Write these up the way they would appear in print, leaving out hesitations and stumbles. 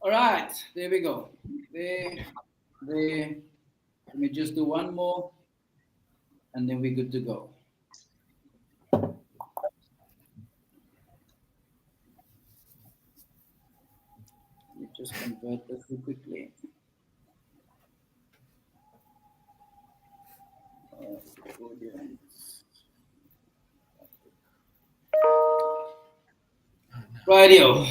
All right, there we go. There. Let me just do one more, and then we're good to go. Let me just convert this real quickly. Radio.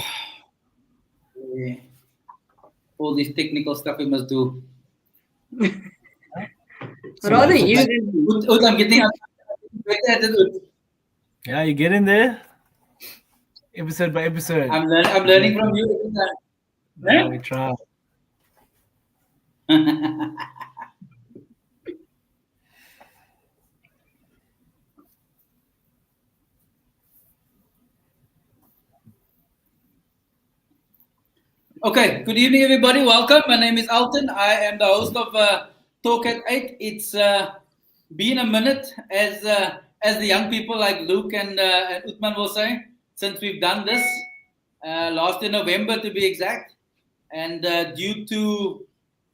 All this technical stuff we must do. Rather you than I'm getting up. Yeah, you get in there. Episode by episode. I'm learning from you every time. Yeah, we try. Okay, good evening, everybody. Welcome. My name is Alton. I am the host of Talk at 8. It's been a minute, as the young people like Luke and Uthman will say, since we've done this. Last in November, to be exact. And due to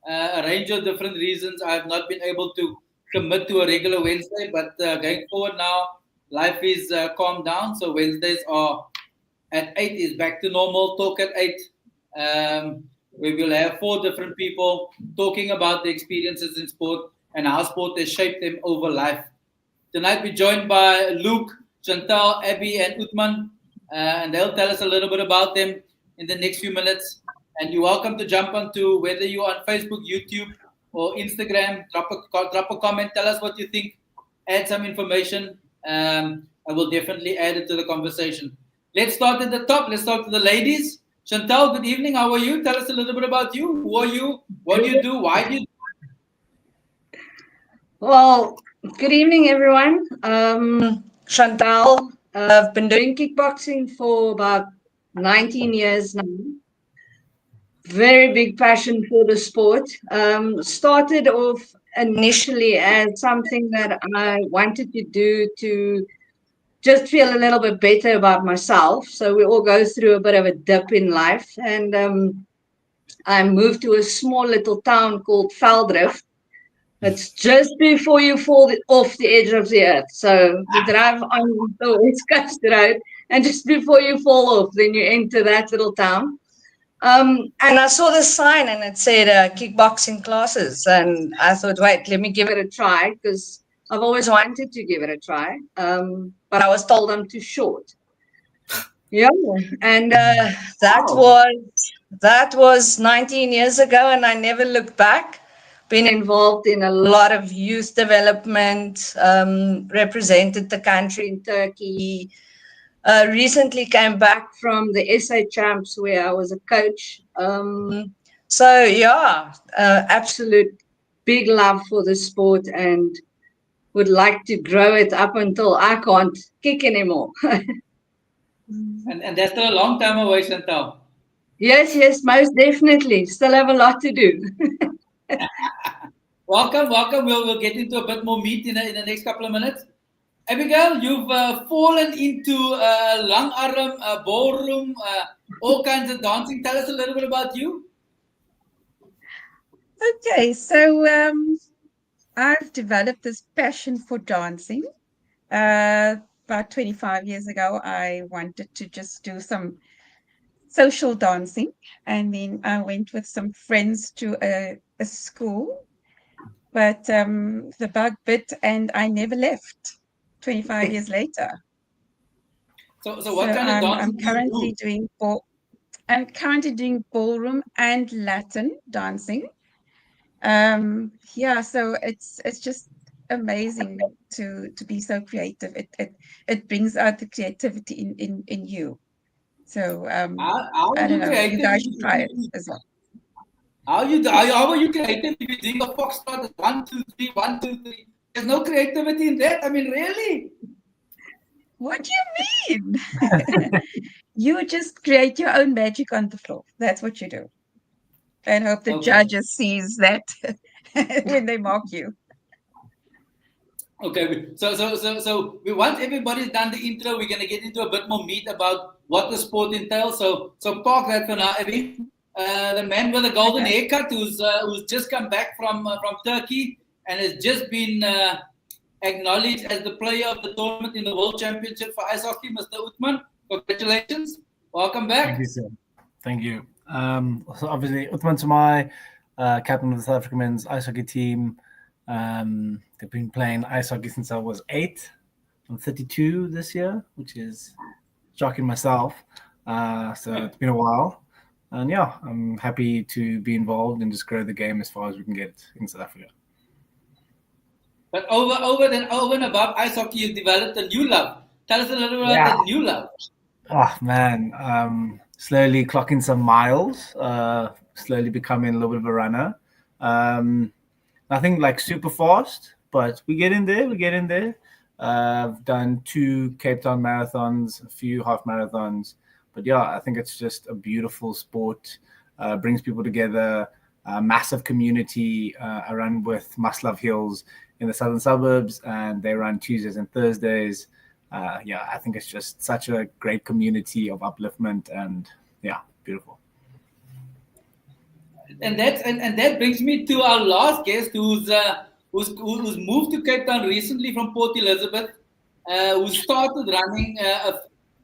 a range of different reasons, I have not been able to commit to a regular Wednesday. But going forward now, life is calmed down. So Wednesdays are at 8 is back to normal. Talk at 8. We will have 4 different people talking about the experiences in sport and how sport has shaped them over life. Tonight we're joined by Luke, Chantell, Abby, and Uthman, and they'll tell us a little bit about them in the next few minutes. And you're welcome to jump onto whether you're on Facebook, YouTube, or Instagram. Drop a comment, tell us what you think, add some information. I will definitely add it to the conversation. Let's start at the top. Let's start with the ladies. Chantell, good evening. How are you? Tell us a little bit about you. Who are you? What do you do? Why do you do? well, good evening everyone. Chantell, I've been doing kickboxing for about 19 years now. Very big passion for the sport. Started off initially as something that I wanted to do to just feel a little bit better about myself. So we all go through a bit of a dip in life. And I moved to a small little town called Veldrift. It's just before you fall off the edge of the earth. So you drive on the West Coast Road, and just before you fall off, then you enter that little town. And I saw the sign, and it said kickboxing classes. And I thought, wait, let me give it a try, because I've always wanted to give it a try. But I was told I'm too short. Yeah, and that was 19 years ago, and I never looked back. Been involved in a lot of youth development, represented the country in Turkey. Recently came back from the SA Champs where I was a coach. So yeah, absolute big love for the sport, and would like to grow it up until I can't kick anymore. And that's still a long time away, Chantell. Yes, most definitely. Still have a lot to do. Welcome. We'll get into a bit more meat in the next couple of minutes. Abigail, you've fallen into long arm, ballroom, all kinds of dancing. Tell us a little bit about you. Okay, so I've developed this passion for dancing. About 25 years ago, I wanted to just do some social dancing, and then I went with some friends to a school, but the bug bit, and I never left 25 years later. So what kind of dancing I'm currently doing I'm currently doing ballroom and Latin dancing. Yeah, so it's just amazing to be so creative. It brings out the creativity in you. So how I don't know, you guys should try it as well. How are you creative if you're doing a foxtrot 1, 2, 3, 1, 2, 3? There's no creativity in that. I mean, really? What do you mean? You just create your own magic on the floor. That's what you do. And hope the judges sees that when they mark you. Okay, so we once everybody's done the intro, we're gonna get into a bit more meat about what the sport entails. So park that for now, Abby. the man with the golden haircut who's just come back from Turkey and has just been acknowledged as the player of the tournament in the World Championship for ice hockey, Mr. Uthman. Congratulations. Welcome back. Thank you, sir. Thank you. So obviously, Uthman Samaai, captain of the South African men's ice hockey team. They've been playing ice hockey since I was 8. I'm 32 this year, which is shocking myself. So it's been a while. And yeah, I'm happy to be involved and just grow the game as far as we can get in South Africa. But over and above ice hockey, you developed a new love. Tell us a little bit about the new love. Oh man, slowly clocking some miles, slowly becoming a little bit of a runner. Nothing like super fast, but we get in there. I've done 2 Cape Town marathons, a few half marathons. But yeah, I think it's just a beautiful sport, brings people together, a massive community. I run with Must Love Hills in the southern suburbs, and they run Tuesdays and Thursdays. Yeah, I think it's just such a great community of upliftment, and yeah, beautiful. And that brings me to our last guest, who's moved to Cape Town recently from Port Elizabeth, who started running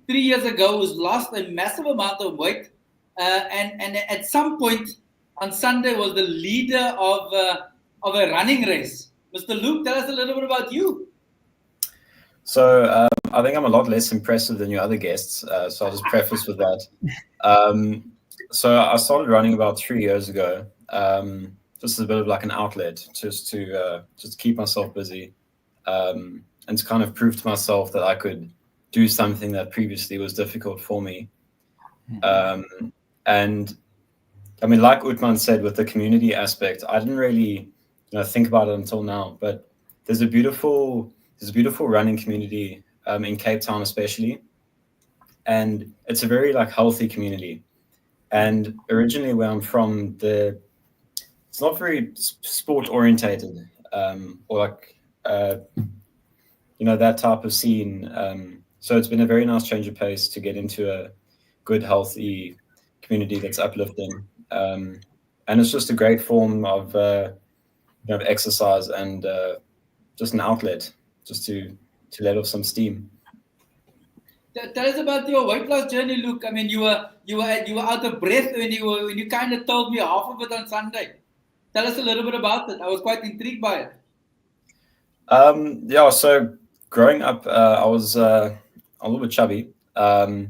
3 years ago, who's lost a massive amount of weight, and at some point on Sunday was the leader of a running race. Mr. Luke, tell us a little bit about you. So I think I'm a lot less impressive than your other guests, so I'll just preface with that. So I started running about 3 years ago, just as a bit of like an outlet, just to keep myself busy, and to kind of prove to myself that I could do something that previously was difficult for me. And I mean, like Uthman said, with the community aspect, I didn't really think about it until now, but there's a beautiful running community in Cape Town especially, and it's a very like healthy community. And originally where I'm from, it's not very sport orientated, or like that type of scene. So it's been a very nice change of pace to get into a good, healthy community that's uplifting. And it's just a great form of exercise and just an outlet, just to let off some steam. Tell us about your weight loss journey, Luke. I mean, you were out of breath when you kind of told me half of it on Sunday. Tell us a little bit about it. I was quite intrigued by it. Yeah. So growing up, I was a little bit chubby. I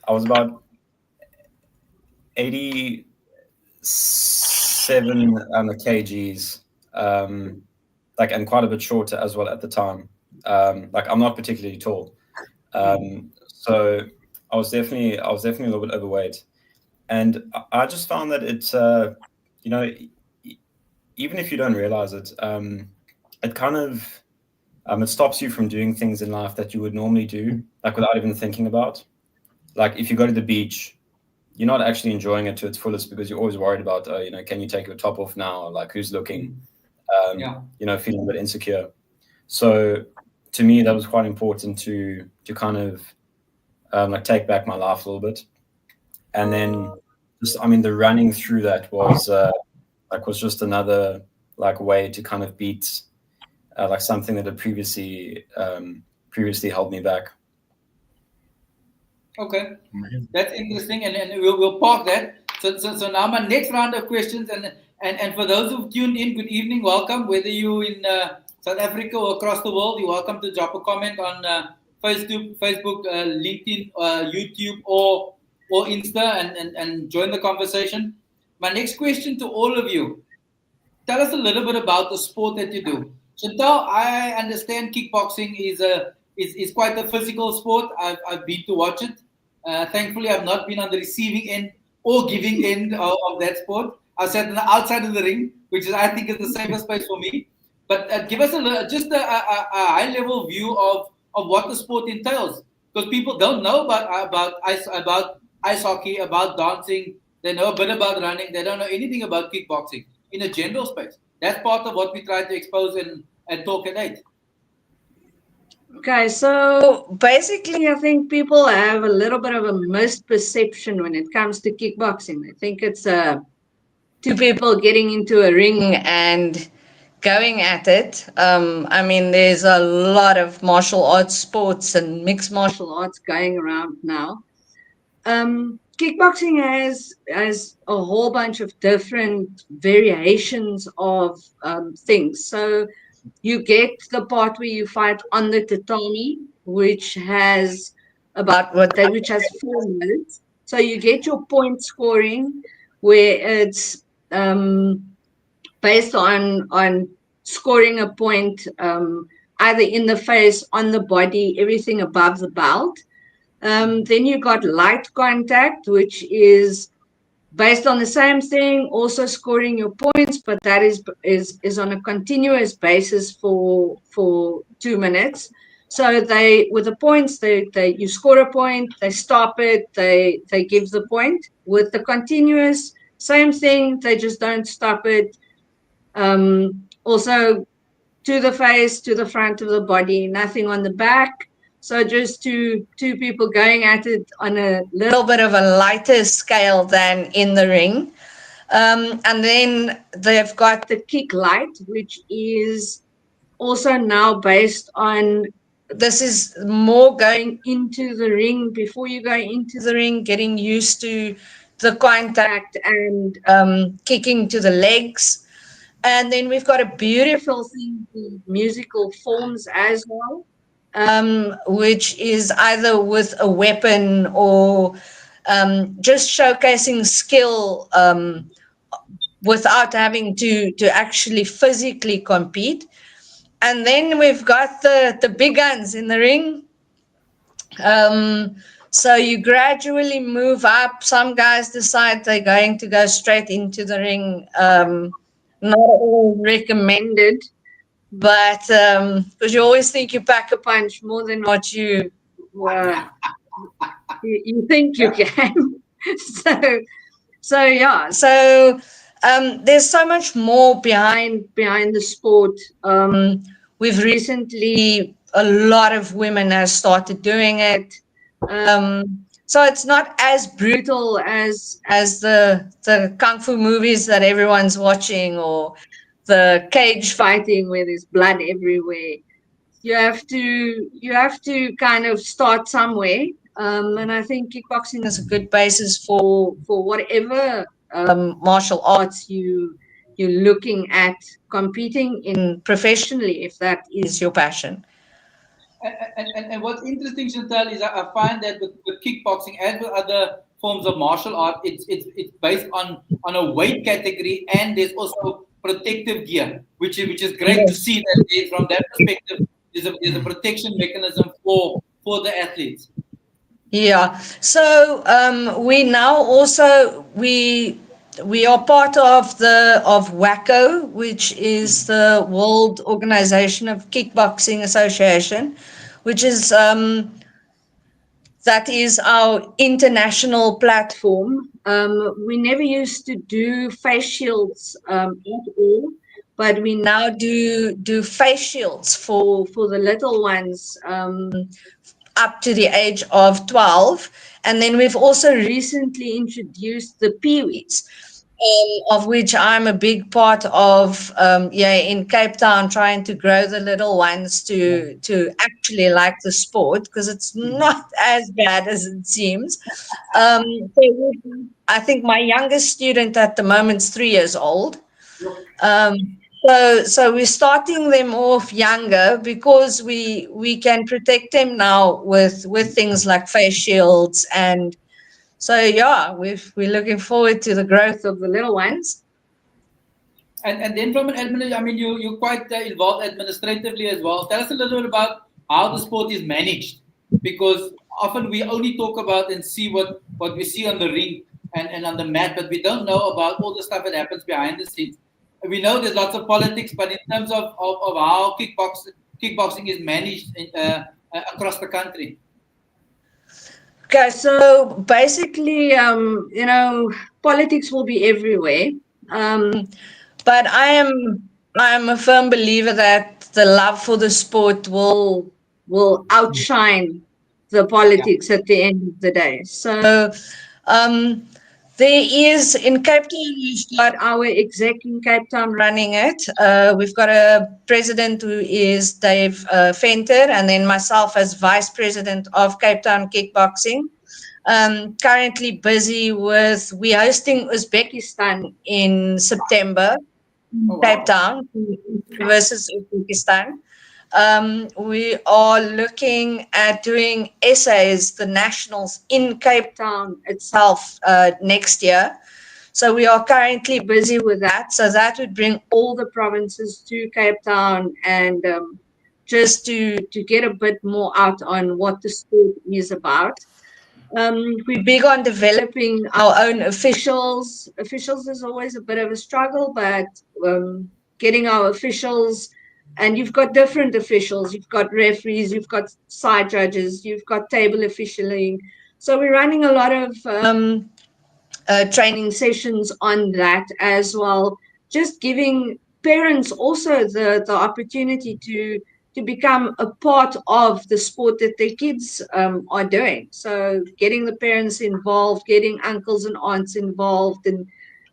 was about 87 kgs, and quite a bit shorter as well at the time. I'm not particularly tall, so I was definitely a little bit overweight, and I just found that it's even if you don't realize it, it kind of it stops you from doing things in life that you would normally do, like without even thinking about. Like if you go to the beach, you're not actually enjoying it to its fullest because you're always worried about, can you take your top off now? Like who's looking? Feeling a bit insecure. So to me, that was quite important to kind of take back my life a little bit. And then the running through that was just another way to kind of beat something that had previously held me back. Okay, that's interesting, and we'll park that. So now my next round of questions, and for those who've tuned in, good evening, welcome. Whether you in South Africa or across the world, you're welcome to drop a comment on Facebook, LinkedIn, YouTube, or Insta, and join the conversation. My next question to all of you: tell us a little bit about the sport that you do. Chantell, I understand kickboxing is quite a physical sport. I've been to watch it. Thankfully, I've not been on the receiving end or giving end of that sport. I sat on the outside of the ring, which I think is the safest space for me. But give us a high-level view of what the sport entails, because people don't know about ice hockey, about dancing. They know a bit about running. They don't know anything about kickboxing in a general space. That's part of what we try to expose and talk at 8. Okay, so basically, I think people have a little bit of a misperception when it comes to kickboxing. They think it's two people getting into a ring and going at it. I mean, there's a lot of martial arts sports and mixed martial arts going around now. Kickboxing has a whole bunch of different variations of things. So you get the part where you fight on the tatami, which has which has 4 minutes. So you get your point scoring, where it's based on scoring a point either in the face, on the body, everything above the belt. Then you got light contact, which is based on the same thing, also scoring your points, but that is on a continuous basis for 2 minutes. So they, with the points, they you score a point, they stop it, they give the point. With the continuous, same thing, they just don't stop it. Also to the face, to the front of the body, nothing on the back. So just two people going at it on a little bit of a lighter scale than in the ring. And then they've got the kick light, which is also now based on, this is more going into the ring, before you go into the ring, getting used to the contact and kicking to the legs. And then we've got a beautiful thing called musical forms as well, which is either with a weapon or just showcasing skill without having to actually physically compete. And then we've got the big guns in the ring. So you gradually move up. Some guys decide they're going to go straight into the ring. Not all recommended, but because you always think you pack a punch more than what you think you can. so yeah. So there's so much more behind the sport. We've recently, a lot of women have started doing it. So it's not as brutal as the kung fu movies that everyone's watching, or the cage fighting where there's blood everywhere. You have to kind of start somewhere. And I think kickboxing is a good basis for whatever martial arts you're looking at competing in professionally, if that is your passion. And what's interesting, Chantell, is I find that with kickboxing, as with other forms of martial art, it's based on a weight category, and there's also protective gear, which is great to see that from that perspective there's a protection mechanism for the athletes. Yeah. So we now also we are part of WACO, which is the World Organization of Kickboxing Association, which is that is our international platform. We never used to do face shields at all, but we now do face shields for the little ones up to the age of 12. And then we've also recently introduced the peewees, of which I'm a big part of, in Cape Town, trying to grow the little ones to actually like the sport, because it's not as bad as it seems. I think my youngest student at the moment is 3 years old. So we're starting them off younger, because we can protect them now with things like face shields. And so we're looking forward to the growth of the little ones. And then from an administration, I mean, you're quite involved administratively as well. Tell us a little bit about how the sport is managed, because often we only talk about and see what we see on the ring and on the mat, but we don't know about all the stuff that happens behind the scenes. We know there's lots of politics, but in terms of how kickboxing is managed across the country. Okay, so basically, politics will be everywhere. But I am a firm believer that the love for the sport will will outshine the politics at the end of the day. So there is in Cape Town, we've got our exec in Cape Town running it. We've got a president who is Dave Venter, and then myself as vice president of Cape Town Kickboxing. Currently busy with, we're hosting Uzbekistan in September, Cape Town versus Uzbekistan. We are looking at doing essays, the nationals in Cape Town itself next year. So we are currently busy with that. So that would bring all the provinces to Cape Town and just to get a bit more out on what the sport is about. We're big on developing our own officials. Officials is always a bit of a struggle, but getting our officials, and you've got different officials. You've got referees, you've got side judges, you've got table officialing. So we're running a lot of training sessions on that as well. Just giving parents also the opportunity to become a part of the sport that their kids are doing. So getting the parents involved, getting uncles and aunts involved, and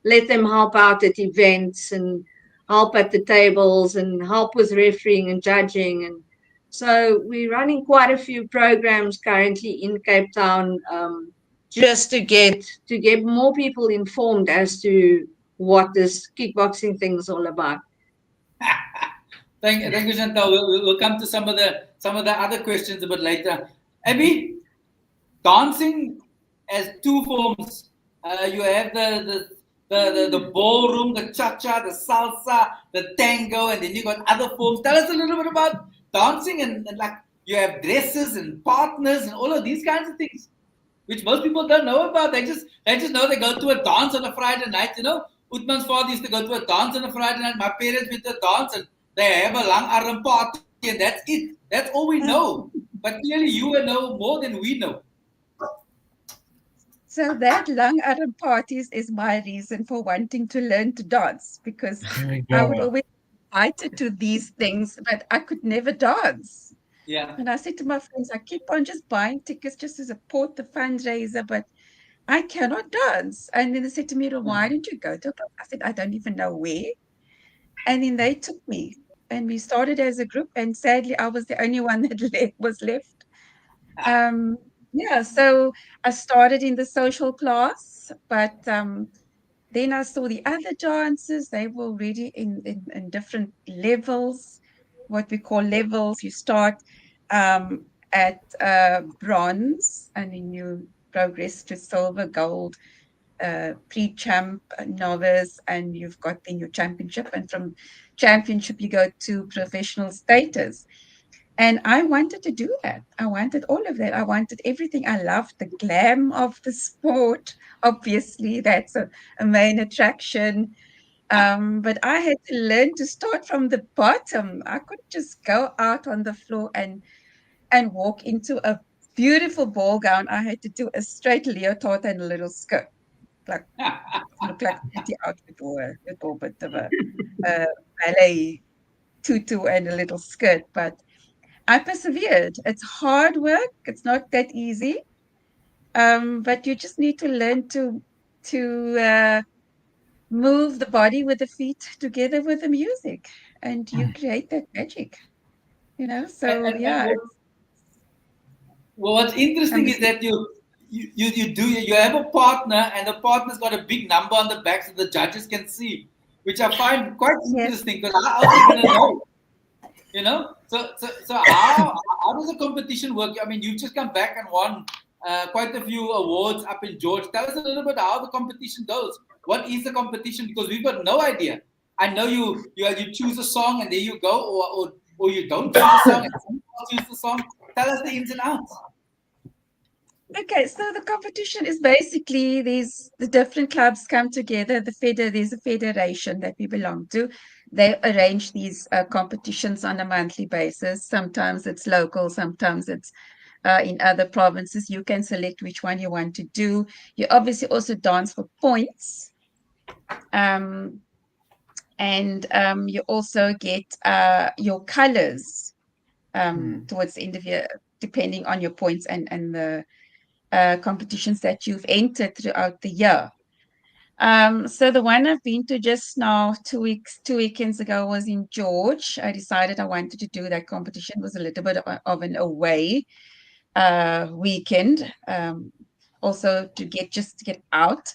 let them help out at events and help at the tables and help with refereeing and judging. And so we're running quite a few programs currently in Cape Town, just to get more people informed as to what this kickboxing thing is all about. Thank you, Chantell. We'll come to some of the other questions a bit later. Abby, dancing has two forms. You have the ballroom, the cha-cha, the salsa, the tango, and then you got other forms. Tell us a little bit about dancing and like you have dresses and partners and all of these kinds of things, which most people don't know about. They just know they go to a dance on a Friday night. You know, Uthman's father used to go to a dance on a Friday night. My parents went to a dance and they have a long arm party, and that's it. That's all we know. But clearly, you will know more than we know. So that long arm parties is my reason for wanting to learn to dance, because I would always be invited to these things, but I could never dance. Yeah. And I said to my friends, I keep on just buying tickets just to support the fundraiser, but I cannot dance. And then they said to me, well, why don't you go to a club? I said, I don't even know where. And then they took me, and we started as a group. And sadly, I was the only one that was left. Yeah, so I started in the social class, but then I saw the other dancers. They were already in different levels, what we call levels. You start at bronze, and then you progress to silver, gold, pre-champ, novice, and you've got then your championship. And from championship, you go to professional status. And I wanted to do that. I wanted all of that. I wanted everything. I loved the glam of the sport. Obviously, that's a main attraction. But I had to learn to start from the bottom. I couldn't just go out on the floor and walk into a beautiful ball gown. I had to do a straight leotard and a little skirt. Like look like a pretty outfit or a little bit of a ballet tutu and a little skirt. But I persevered. It's hard work. It's not that easy. But you just need to learn to move the body with the feet together with the music, and you create that magic. You know. So yeah. Well, what's interesting is that you have a partner, and the partner's got a big number on the back so the judges can see, which I find quite interesting because I also going to know. You know, so how does the competition work? I mean, you've just come back and won quite a few awards up in George. Tell us a little bit how the competition goes. What is the competition? Because we've got no idea. I know you choose a song and there you go, or you don't choose a song and someone else choose the song. Tell us the ins and outs. Okay, so the competition is basically the different clubs come together. There's a federation that we belong to. They arrange these competitions on a monthly basis. Sometimes it's local, sometimes it's in other provinces. You can select which one you want to do. You obviously also dance for points. And you also get your colors. towards the end of year, depending on your points and the competitions that you've entered throughout the year. So the one I've been to just now, 2 weekends ago, was in George. I decided I wanted to do that competition. It was a little bit of an away weekend, also to get out.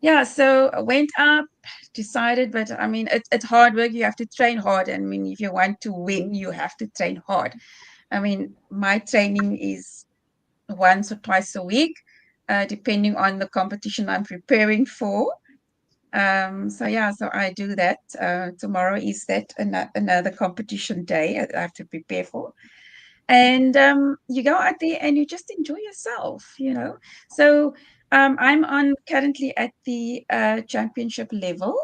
Yeah, so I went up, decided, but I mean, it's hard work. You have to train hard. I mean, if you want to win, you have to train hard. I mean, my training is once or twice a week, depending on the competition I'm preparing for. So I do that. Tomorrow is that another competition day I have to prepare for. And you go out there and you just enjoy yourself, So I'm currently at the championship level.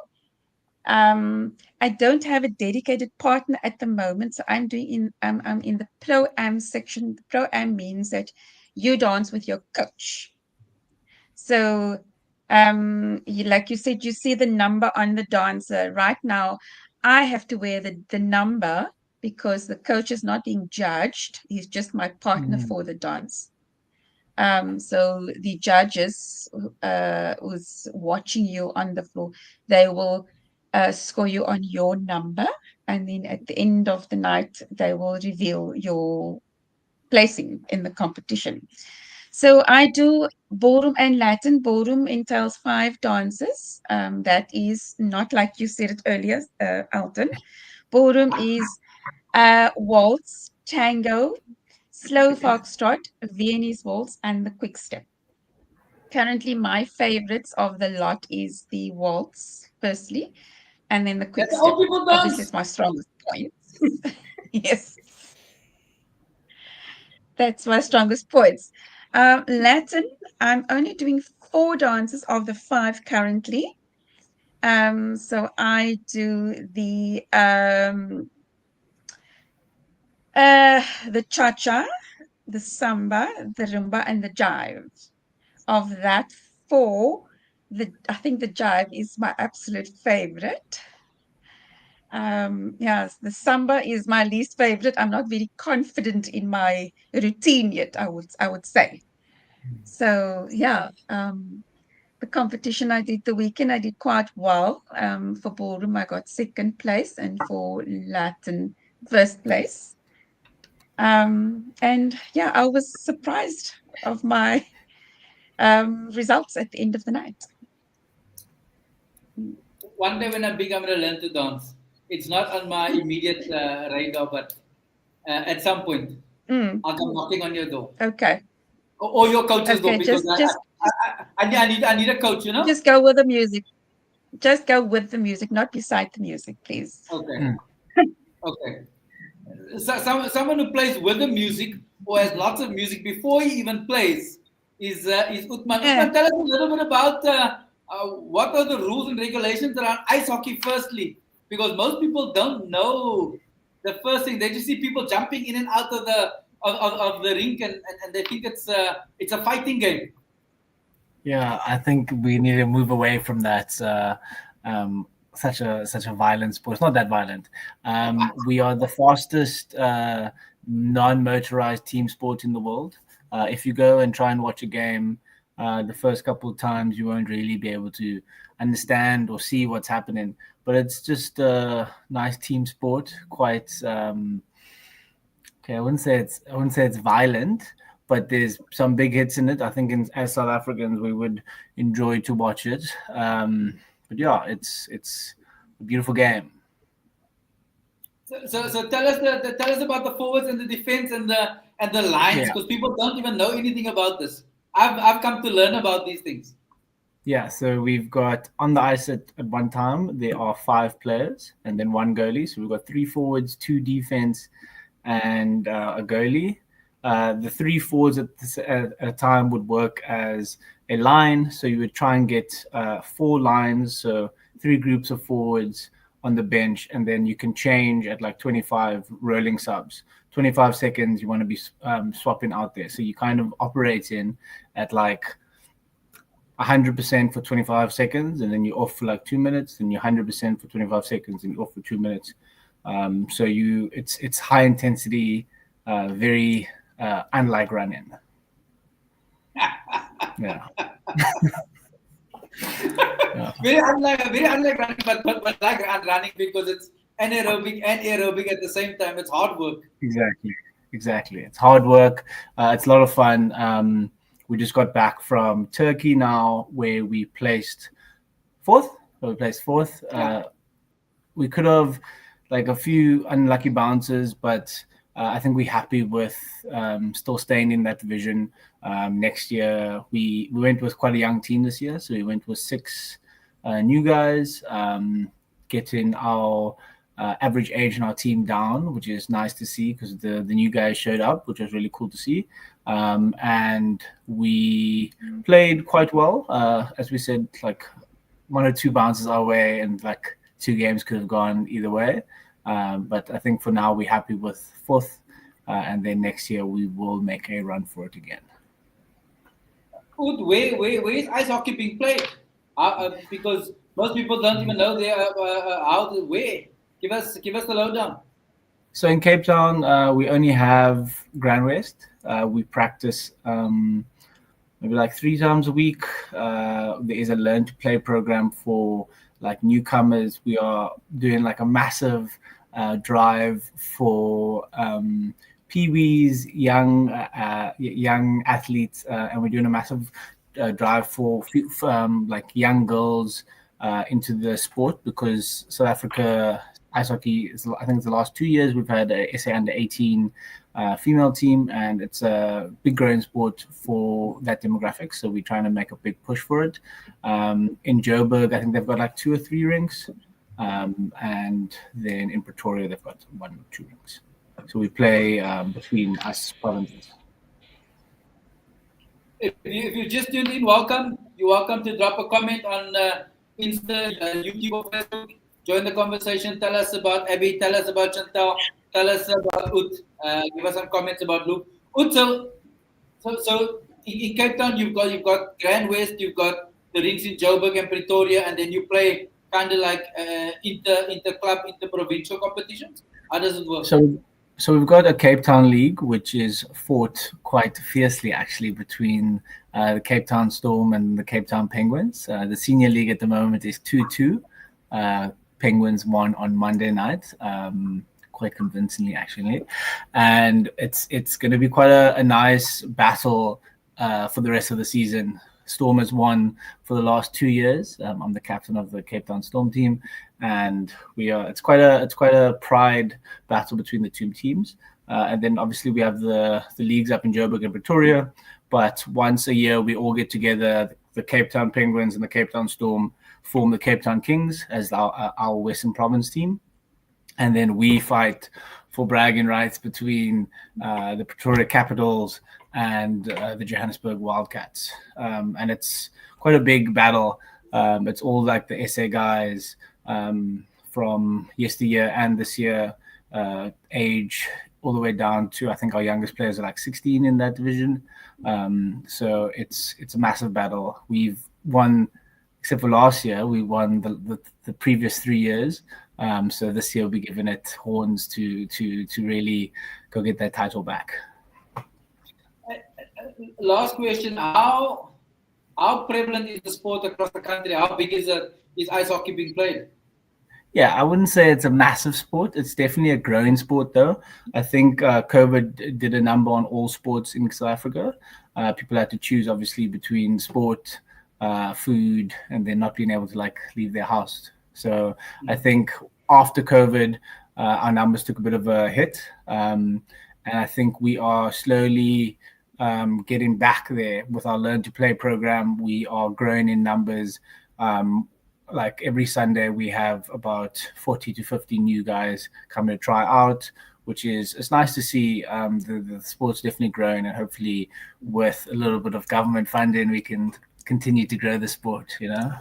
I don't have a dedicated partner at the moment, so I'm in the pro-am section. Pro-am means that you dance with your coach. So, like you said, you see the number on the dancer. Right now, I have to wear the number because the coach is not being judged. He's just my partner for the dance. So the judges who's watching you on the floor, they will score you on your number, and then at the end of the night, they will reveal your placing in the competition. So I do ballroom and Latin. Ballroom entails 5 dances. That is not like you said it earlier, Alton. Ballroom is waltz, tango, slow foxtrot, Viennese waltz, and the quick step. Currently, my favorites of the lot is the waltz, firstly, and then the quick That's step. all people dance. Obviously, it's my strongest point. Yes. That's my strongest points. Latin, I'm only doing 4 dances of the 5 currently. So I do the cha-cha, the samba, the rumba, and the jive. Of that 4, I think the jive is my absolute favorite. Yes, the samba is my least favorite. I'm not very confident in my routine yet, I would say. So yeah, the competition I did the weekend, I did quite well. For ballroom, I got 2nd place, and for Latin, 1st place. And yeah, I was surprised of my results at the end of the night. One day when I'm big, I'm going to learn to dance. It's not on my immediate radar, but at some point, I'll come knocking on your door. Okay. Or your coach's door, Okay, because I need a coach, Just go with the music. Just go with the music, not beside the music, please. Okay. Okay. So, someone who plays with the music or has lots of music before he even plays is Uthman. Uthman, tell us a little bit about what are the rules and regulations around ice hockey, firstly, because most people don't know the first thing. They just see people jumping in and out of the rink, and they think it's a fighting game. Yeah, I think we need to move away from that. Such a violent sport. It's not that violent. We are the fastest non-motorized team sport in the world. If you go and try and watch a game, the first couple of times you won't really be able to understand or see what's happening. But it's just a nice team sport. Quite okay. I wouldn't say it's violent, but there's some big hits in it. I think as South Africans, we would enjoy to watch it. But yeah, it's a beautiful game. So tell us about the forwards and the defense and the lines, because people don't even know anything about this. I've come to learn about these things. Yeah, so we've got on the ice at one time there are 5 players and then 1 goalie. So we've got 3 forwards, 2 defense, and a goalie. The 3 forwards at a time would work as a line. So you would try and get 4 lines, so 3 groups of forwards on the bench, and then you can change at like 25 rolling subs. 25 seconds, you want to be swapping out there. So you kind of operate in at like 100% for 25 seconds, and then you're off for like 2 minutes, and you're 100% for 25 seconds, and you're off for 2 minutes. So it's high intensity, very unlike running. Yeah. Very unlike running, but like running because it's anaerobic and aerobic at the same time. It's hard work. Exactly. It's hard work. It's a lot of fun. We just got back from Turkey now, where we placed fourth. We could have like a few unlucky bounces, but I think we're happy with still staying in that division. Next year, we went with quite a young team this year, so we went with 6 new guys, getting our average age in our team down, which is nice to see because the new guys showed up, which was really cool to see. And we played quite well. As we said, like 1 or 2 bounces our way, and like 2 games could have gone either way. But I think for now we're happy with 4th, and then next year we will make a run for it again. Where is ice hockey being played? Because most people don't even know where. Give us the lowdown. So in Cape Town, we only have Grand West. We practice maybe like 3 times a week. There is a learn to play program for like newcomers. We are doing like a massive drive for peewees, young athletes, and we're doing a massive drive for like young girls into the sport, because South Africa ice hockey is, I think it's the last 2 years we've had a SA under 18 female team, and it's a big growing sport for that demographic. So we're trying to make a big push for it. In Joburg, I think they've got like 2 or 3 rinks, and then in Pretoria they've got 1 or 2 rinks. So we play between us provinces. If you just tuned in, welcome. You're welcome to drop a comment on Insta, YouTube, or Facebook. Join the conversation. Tell us about Abby. Tell us about Chantell. Tell us about Ut. Give us some comments about Luke. Ut, so in Cape Town, you've got Grand West, you've got the rinks in Joburg and Pretoria, and then you play kind of like inter-club, inter-provincial competitions. How does it work? So we've got a Cape Town league, which is fought quite fiercely actually between the Cape Town Storm and the Cape Town Penguins. The senior league at the moment is 2-2. Penguins won on Monday night, quite convincingly actually, and it's going to be quite a nice battle for the rest of the season. Storm has won for the last 2 years. I'm the captain of the Cape Town Storm team, and it's quite a pride battle between the 2 teams. And then obviously we have the leagues up in Joburg and Pretoria, but once a year we all get together. The Cape Town Penguins and the Cape Town Storm form the Cape Town Kings as our Western Province team, and then we fight for bragging rights between the Pretoria Capitals and the Johannesburg Wildcats, and it's quite a big battle. It's all like the SA guys from yesteryear and this year, age all the way down to, I think our youngest players are like 16 in that division. So it's a massive battle. We've won, except for last year, we won the previous 3 years. So this year we'll be giving it horns to really go get that title back. Last question: How prevalent is the sport across the country? How big is ice hockey being played? Yeah, I wouldn't say it's a massive sport. It's definitely a growing sport, though. I think COVID did a number on all sports in South Africa. People had to choose, obviously, between sport, food, and then not being able to like leave their house. So I think after COVID, our numbers took a bit of a hit, and I think we are slowly getting back there with our Learn to Play program. We are growing in numbers. Like every Sunday, we have about 40 to 50 new guys coming to try out, which is, it's nice to see. The sport's definitely growing, and hopefully with a little bit of government funding, we can continue to grow the sport, you know?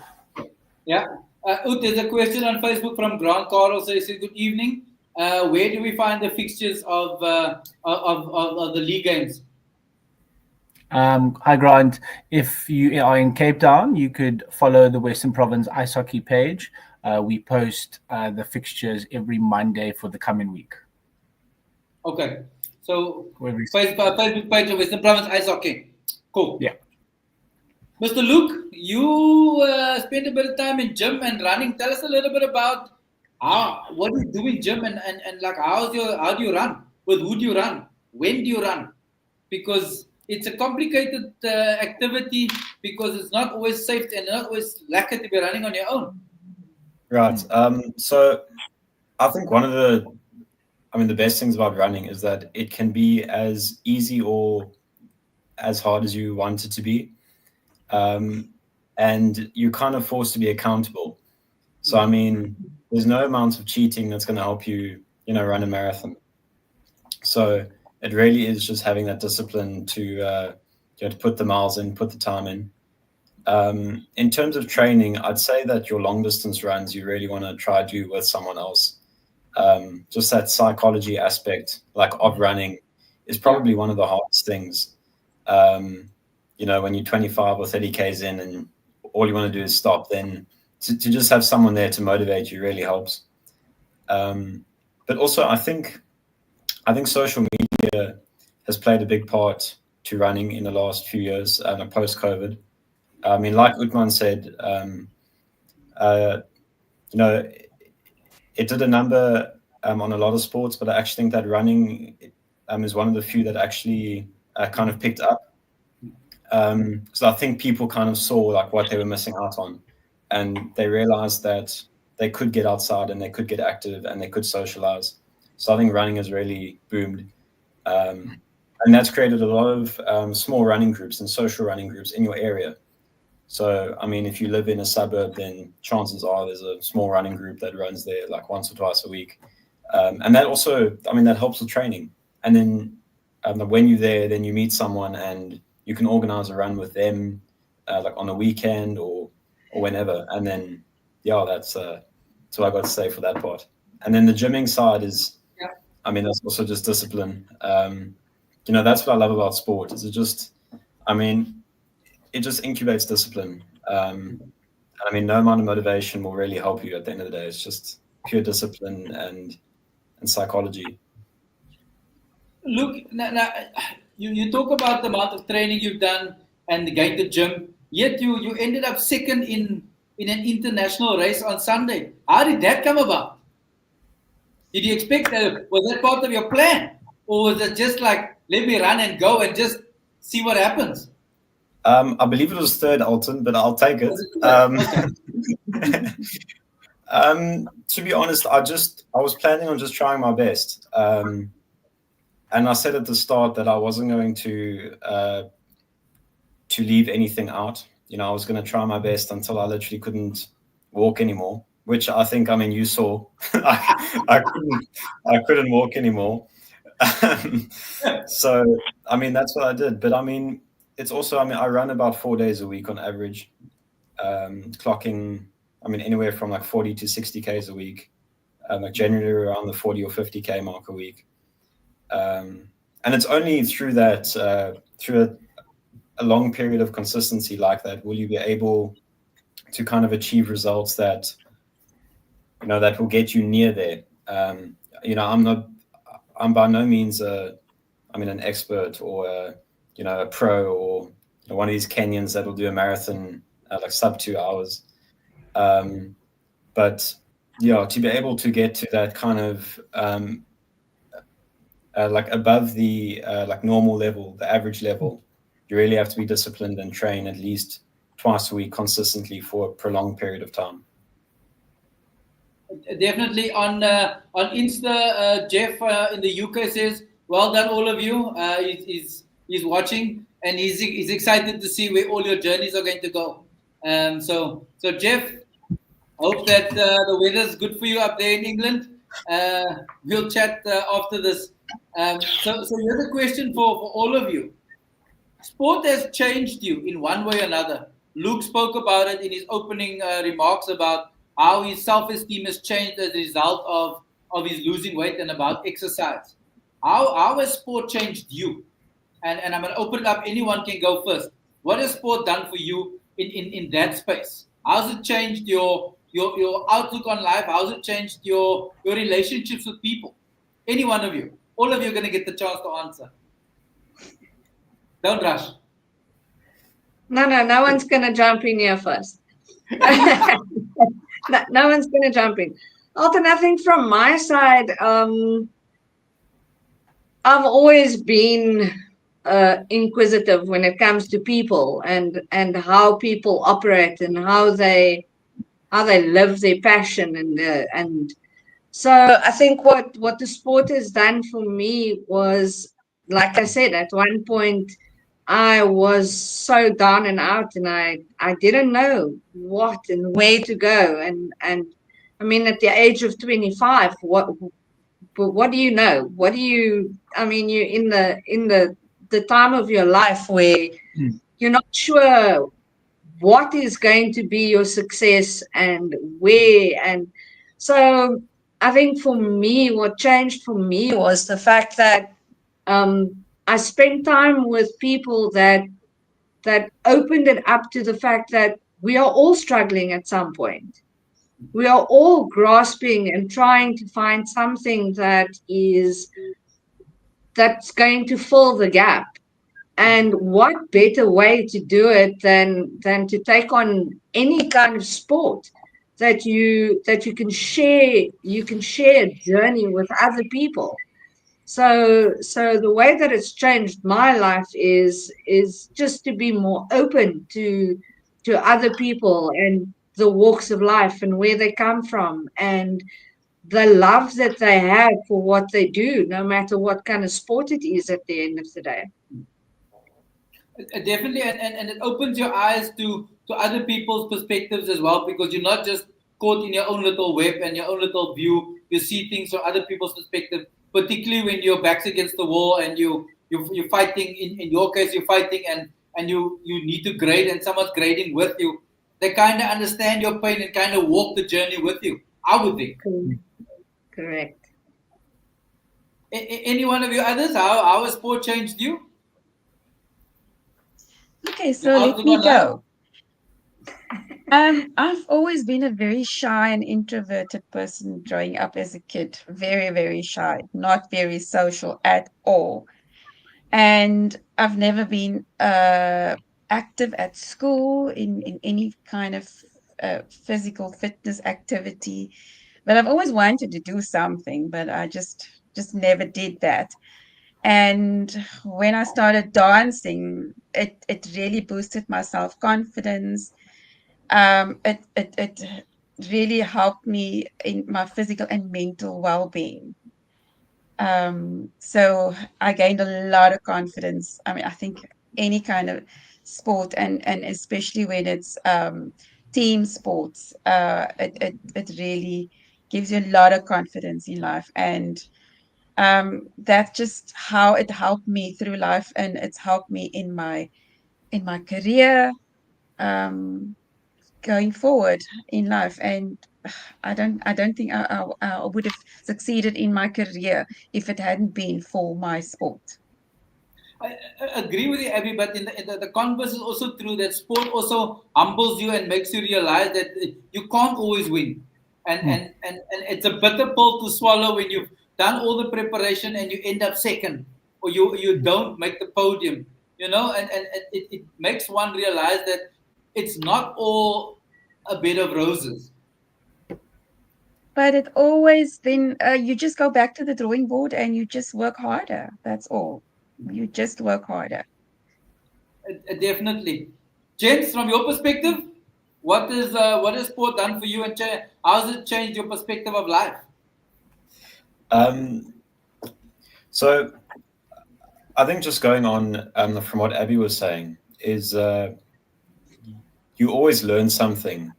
Yeah. There's a question on Facebook from Grant Carl. So he says, good evening. Where do we find the fixtures of the league games? Hi, Grant. If you are in Cape Town, you could follow the Western Province Ice Hockey page. we post the fixtures every Monday for the coming week. Okay. So Every- Facebook page of Western Province Ice Hockey. Cool. Yeah. Mr. Luke, you spent a bit of time in gym and running. Tell us a little bit about what you do in gym and like how do you run? With who do you run? When do you run? Because it's a complicated activity because it's not always safe and not always lucky to be running on your own. Right. So I think one of the best things about running is that it can be as easy or as hard as you want it to be. And you're kind of forced to be accountable. So, I mean, there's no amount of cheating that's going to help you, run a marathon. So it really is just having that discipline to put the miles in, put the time in. In terms of training, I'd say that your long distance runs, you really want to try do with someone else. Just that psychology aspect, of running, is probably one of the hardest things. When you're 25 or 30 Ks in and all you want to do is stop, then to just have someone there to motivate you really helps. But also, I think social media has played a big part to running in the last few years, post-COVID. I mean, like Uthman said, it did a number on a lot of sports, but I actually think that running is one of the few that actually kind of picked up. So I think people kind of saw what they were missing out on, and they realized that they could get outside and they could get active and they could socialize. So I think running has really boomed. And that's created a lot of small running groups and social running groups in your area. So, I mean, if you live in a suburb, then chances are there's a small running group that runs there once or twice a week. And that also, that helps with training. And then when you're there, then you meet someone and you can organize a run with them, on a weekend or whenever. And then, that's what I got to say for that part. And then the gymming side is, that's also just discipline. That's what I love about sport. Is it just incubates discipline. No amount of motivation will really help you at the end of the day. It's just pure discipline and psychology. Look, now, you talk about the amount of training you've done and going to gym, yet you ended up second in an international race on Sunday. How did that come about? Did you expect that? Was that part of your plan? Or was it just let me run and go and just see what happens? I believe it was third, Alton, but I'll take it. To be honest, I was planning on just trying my best. And I said at the start that I wasn't going to leave anything out. I was going to try my best until I literally couldn't walk anymore, which I think, you saw. I couldn't walk anymore. So, that's what I did. But, it's also, I run about 4 days a week on average, clocking, anywhere from 40 to 60 Ks a week, generally around the 40 or 50 K mark a week. And it's only through that, through a long period of consistency like that, will you be able to kind of achieve results that, that will get you near there. I'm by no means an expert or a pro or one of these Kenyans that will do a marathon sub 2 hours. But to be able to get to that kind of above the normal level, the average level, you really have to be disciplined and train at least twice a week consistently for a prolonged period of time. Definitely on Insta, Jeff in the UK says, "Well done, all of you." He's watching and he's excited to see where all your journeys are going to go. So Jeff, hope that the weather's good for you up there in England. We'll chat after this. So here's a question for all of you. Sport has changed you in one way or another. Luke spoke about it in his opening remarks about how his self-esteem has changed as a result of his losing weight and about exercise. How has sport changed you? And I'm going to open it up. Anyone can go first. What has sport done for you in that space? How's it changed your your outlook on life? How's it changed your relationships with people? Any one of you. All of you are going to get the chance to answer. Don't rush. No one's going to jump in here first. No one's going to jump in. Alton, I think from my side, I've always been inquisitive when it comes to people and how people operate and how they live their passion and so I think what the sport has done for me was, like I said, at one point I was so down and out and I didn't know what and where to go and I mean at the age of 25 what do you know? What do you? I mean, you're in the time of your life where you're not sure what is going to be your success and where. And so I think for me, what changed for me was the fact that I spent time with people that opened it up to the fact that we are all struggling at some point. We are all grasping and trying to find something that's going to fill the gap. And what better way to do it than to take on any kind of sport that you can share a journey with other people. So the way that it's changed my life is just to be more open to other people and the walks of life and where they come from and the love that they have for what they do, no matter what kind of sport it is at the end of the day. Definitely, and it opens your eyes to other people's perspectives as well, because you're not just caught in your own little web and your own little view. You see things from other people's perspective, particularly when your back's against the wall and you're fighting. In your case, you're fighting and you need to grade and someone's grading with you. They kind of understand your pain and kind of walk the journey with you, I would think. Correct. Any one of you others, how has sport changed you? Okay, so let me go. I've always been a very shy and introverted person growing up as a kid. Very, very shy, not very social at all. And I've never been active at school in any kind of physical fitness activity. But I've always wanted to do something, but I just never did that. And when I started dancing, it really boosted my self-confidence. It really helped me in my physical and mental well-being. So I gained a lot of confidence. I mean, I think any kind of sport and especially when it's team sports, it really gives you a lot of confidence in life. And that's just how it helped me through life, and it's helped me in my career, going forward in life. And I don't think I would have succeeded in my career if it hadn't been for my sport. I agree with you, Abby, but in the converse is also true that sport also humbles you and makes you realize that you can't always win. And it's a bitter pill to swallow when you've done all the preparation and you end up second or you don't make the podium, and it makes one realize that it's not all a bed of roses. But it always then you just go back to the drawing board and you just work harder. That's all. You just work harder. Definitely. James, from your perspective, what has sport done for you, and how has it changed your perspective of life? So I think just going on from what Abby was saying is you always learn something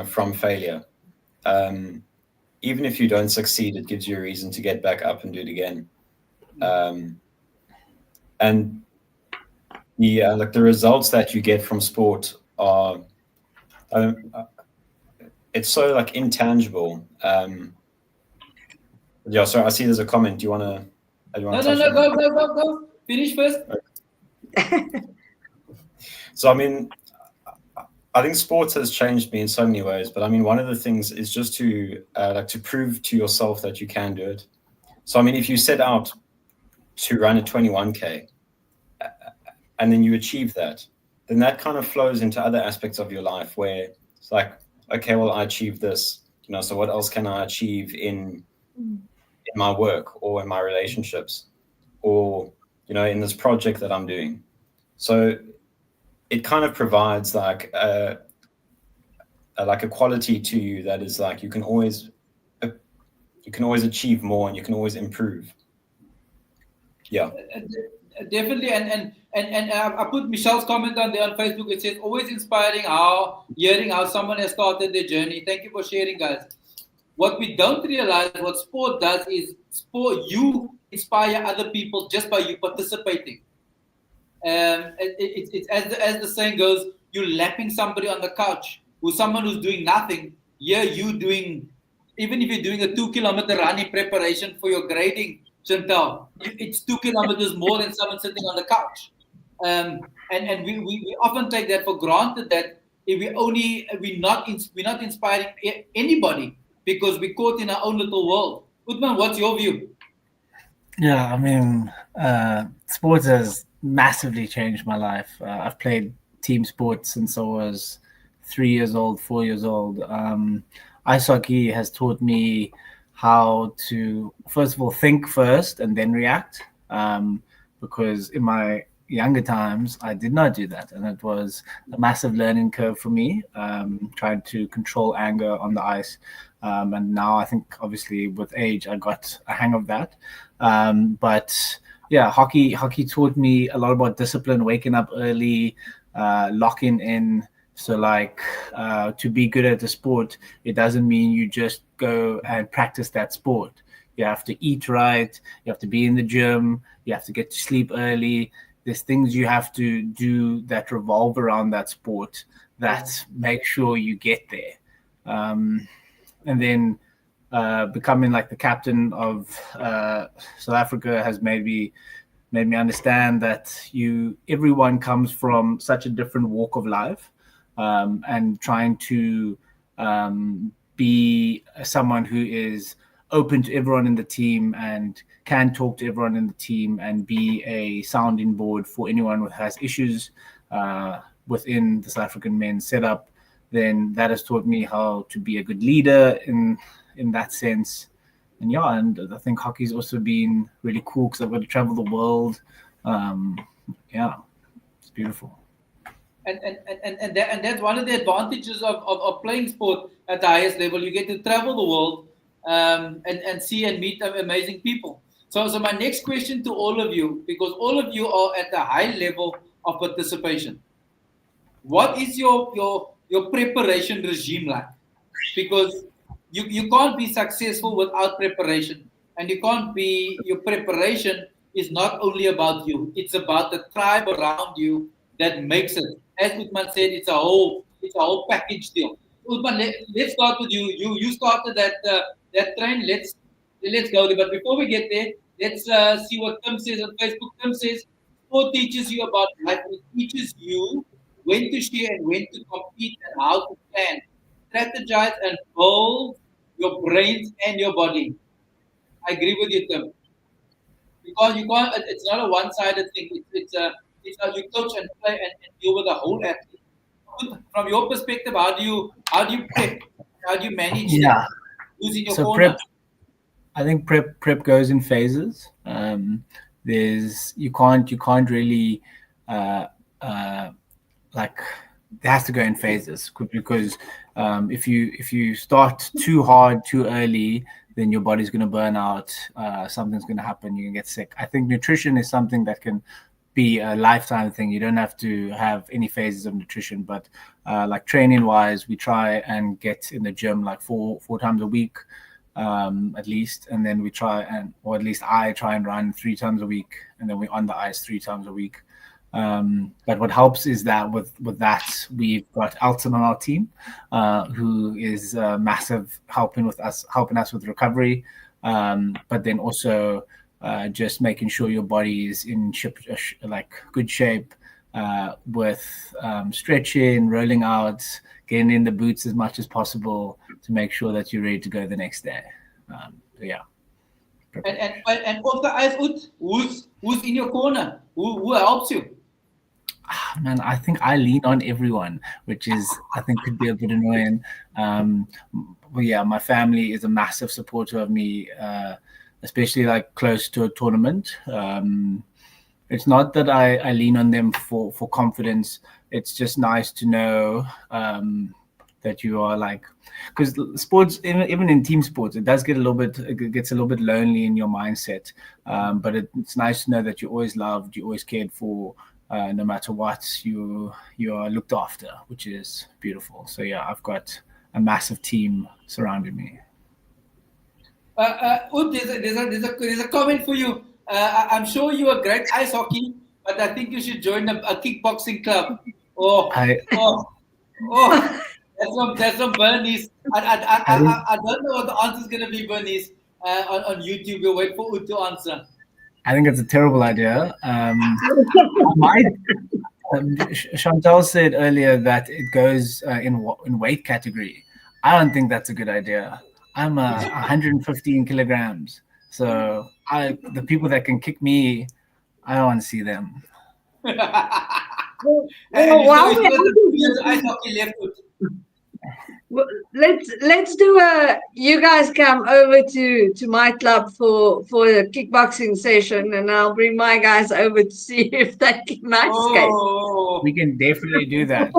from failure. Even if you don't succeed, it gives you a reason to get back up and do it again. And like the results that you get from sport are, it's so like intangible. Yeah, sorry, I see there's a comment. Do you want to? No, go. Finish first. So I mean, I think sports has changed me in so many ways, but I mean, one of the things is just to to prove to yourself that you can do it. So I mean, if you set out to run a 21K and then you achieve that, then that kind of flows into other aspects of your life where it's like, okay, well, I achieved this, so what else can I achieve in my work or in my relationships or, in this project that I'm doing? So it kind of provides like a quality to you that is like, you can always achieve more and you can always improve. Yeah. Definitely, and I put Michelle's comment on there on Facebook. It says, always inspiring hearing how someone has started their journey. Thank you for sharing, guys. What we don't realize, what sport does is you inspire other people just by you participating. It's as the saying goes, you're lapping somebody on the couch, someone who's doing nothing. Yeah, you doing, even if you're doing a 2-kilometer run in preparation for your grading, Chantell, it's 2 kilometers more than someone sitting on the couch. And we often take that for granted, that if we're not inspiring anybody because we're caught in our own little world. Uthman, what's your view? Yeah, I mean, sports has massively changed my life. I've played team sports since I was 3 years old, 4 years old. Ice hockey has taught me how to, first of all, think first and then react. Because in my younger times, I did not do that. And it was a massive learning curve for me, trying to control anger on the ice. And now I think, obviously, with age, I got a hang of that. But yeah, hockey taught me a lot about discipline, waking up early, locking in. So like, to be good at the sport, it doesn't mean you just go and practice that sport. You have to eat right. You have to be in the gym. You have to get to sleep early. There's things you have to do that revolve around that sport that make sure you get there. And then becoming like the captain of South Africa has made me understand that everyone comes from such a different walk of life, and trying to be someone who is open to everyone in the team and can talk to everyone in the team and be a sounding board for anyone who has issues within the South African men's setup, then that has taught me how to be a good leader in that sense. And yeah, and I think hockey's also been really cool because I've got to travel the world. Yeah, it's beautiful. And that's one of the advantages of playing sport at the highest level. You get to travel the world and see and meet amazing people. So my next question to all of you, because all of you are at a high level of participation, what is your preparation regime like? Because you can't be successful without preparation, and your preparation is not only about you, it's about the tribe around you that makes it. As Uthman said, it's a whole package deal. Uthman, let's start with you. You started that train. Let's go there. But before we get there, let's see what Tim says on Facebook. Tim says, sport teaches you about life. It teaches you when to share and when to compete and how to plan, strategize, and build your brains and your body. I agree with you, Tim. Because you can't. It's not a one-sided thing. It's how you coach and play and deal with the whole athlete. From your perspective, how do you prep? How do you manage? Yeah. Who's in your So corner? I think prep goes in phases. You can't really like, it has to go in phases, because if you start too hard too early, then your body's going to burn out. Something's going to happen. You can get sick. I think nutrition is something that can be a lifetime thing. You don't have to have any phases of nutrition, but like training wise, we try and get in the gym like four times a week, at least, and then or at least I try and run 3 times a week, and then we're on the ice 3 times a week. But what helps is that with that, we've got Alton on our team, who is massive, helping us with recovery, but then also just making sure your body is in good shape, with stretching, rolling out, getting in the boots as much as possible to make sure that you're ready to go the next day. Yeah. And also, who's in your corner? Who helps you? Man, I think I lean on everyone, which is, I think, could be a bit annoying. But yeah, my family is a massive supporter of me, especially like close to a tournament. It's not that I lean on them for confidence. It's just nice to know that you are like, because sports, even in team sports, it gets a little bit lonely in your mindset. But it's nice to know that you're always loved, you're always cared for. No matter what, you are looked after, which is beautiful. So yeah, I've got a massive team surrounding me. There's a comment for you. I'm sure you are great ice hockey, but I think you should join a kickboxing club. That's some Bernice. I don't know what the answer is going to be, Bernice. On YouTube, we'll wait for Ud to answer. I think it's a terrible idea. Chantell said earlier that it goes in weight category. I don't think that's a good idea. I'm 115 kilograms, so the people that can kick me, I don't want to see them. Let's do you guys come over to my club for a kickboxing session, and I'll bring my guys over to see if they can ice skate. We can definitely do that.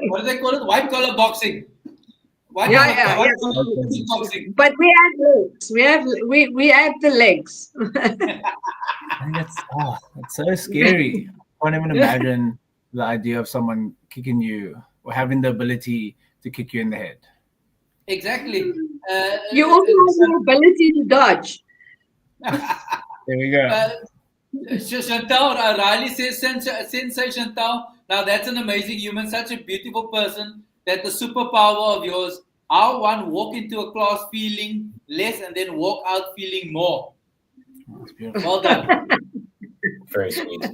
What do they call it? White collar boxing. Kickboxing. But we add legs. We add the legs. I think that's so scary. I can't even imagine the idea of someone kicking you or having the ability to kick you in the head. Exactly. You also have the ability to dodge. There we go. Chantell, Riley says, Sensei Chantell, now that's an amazing human, such a beautiful person, that the superpower of yours, how one walk into a class feeling less and then walk out feeling more. That's beautiful. Well done. Very sweet.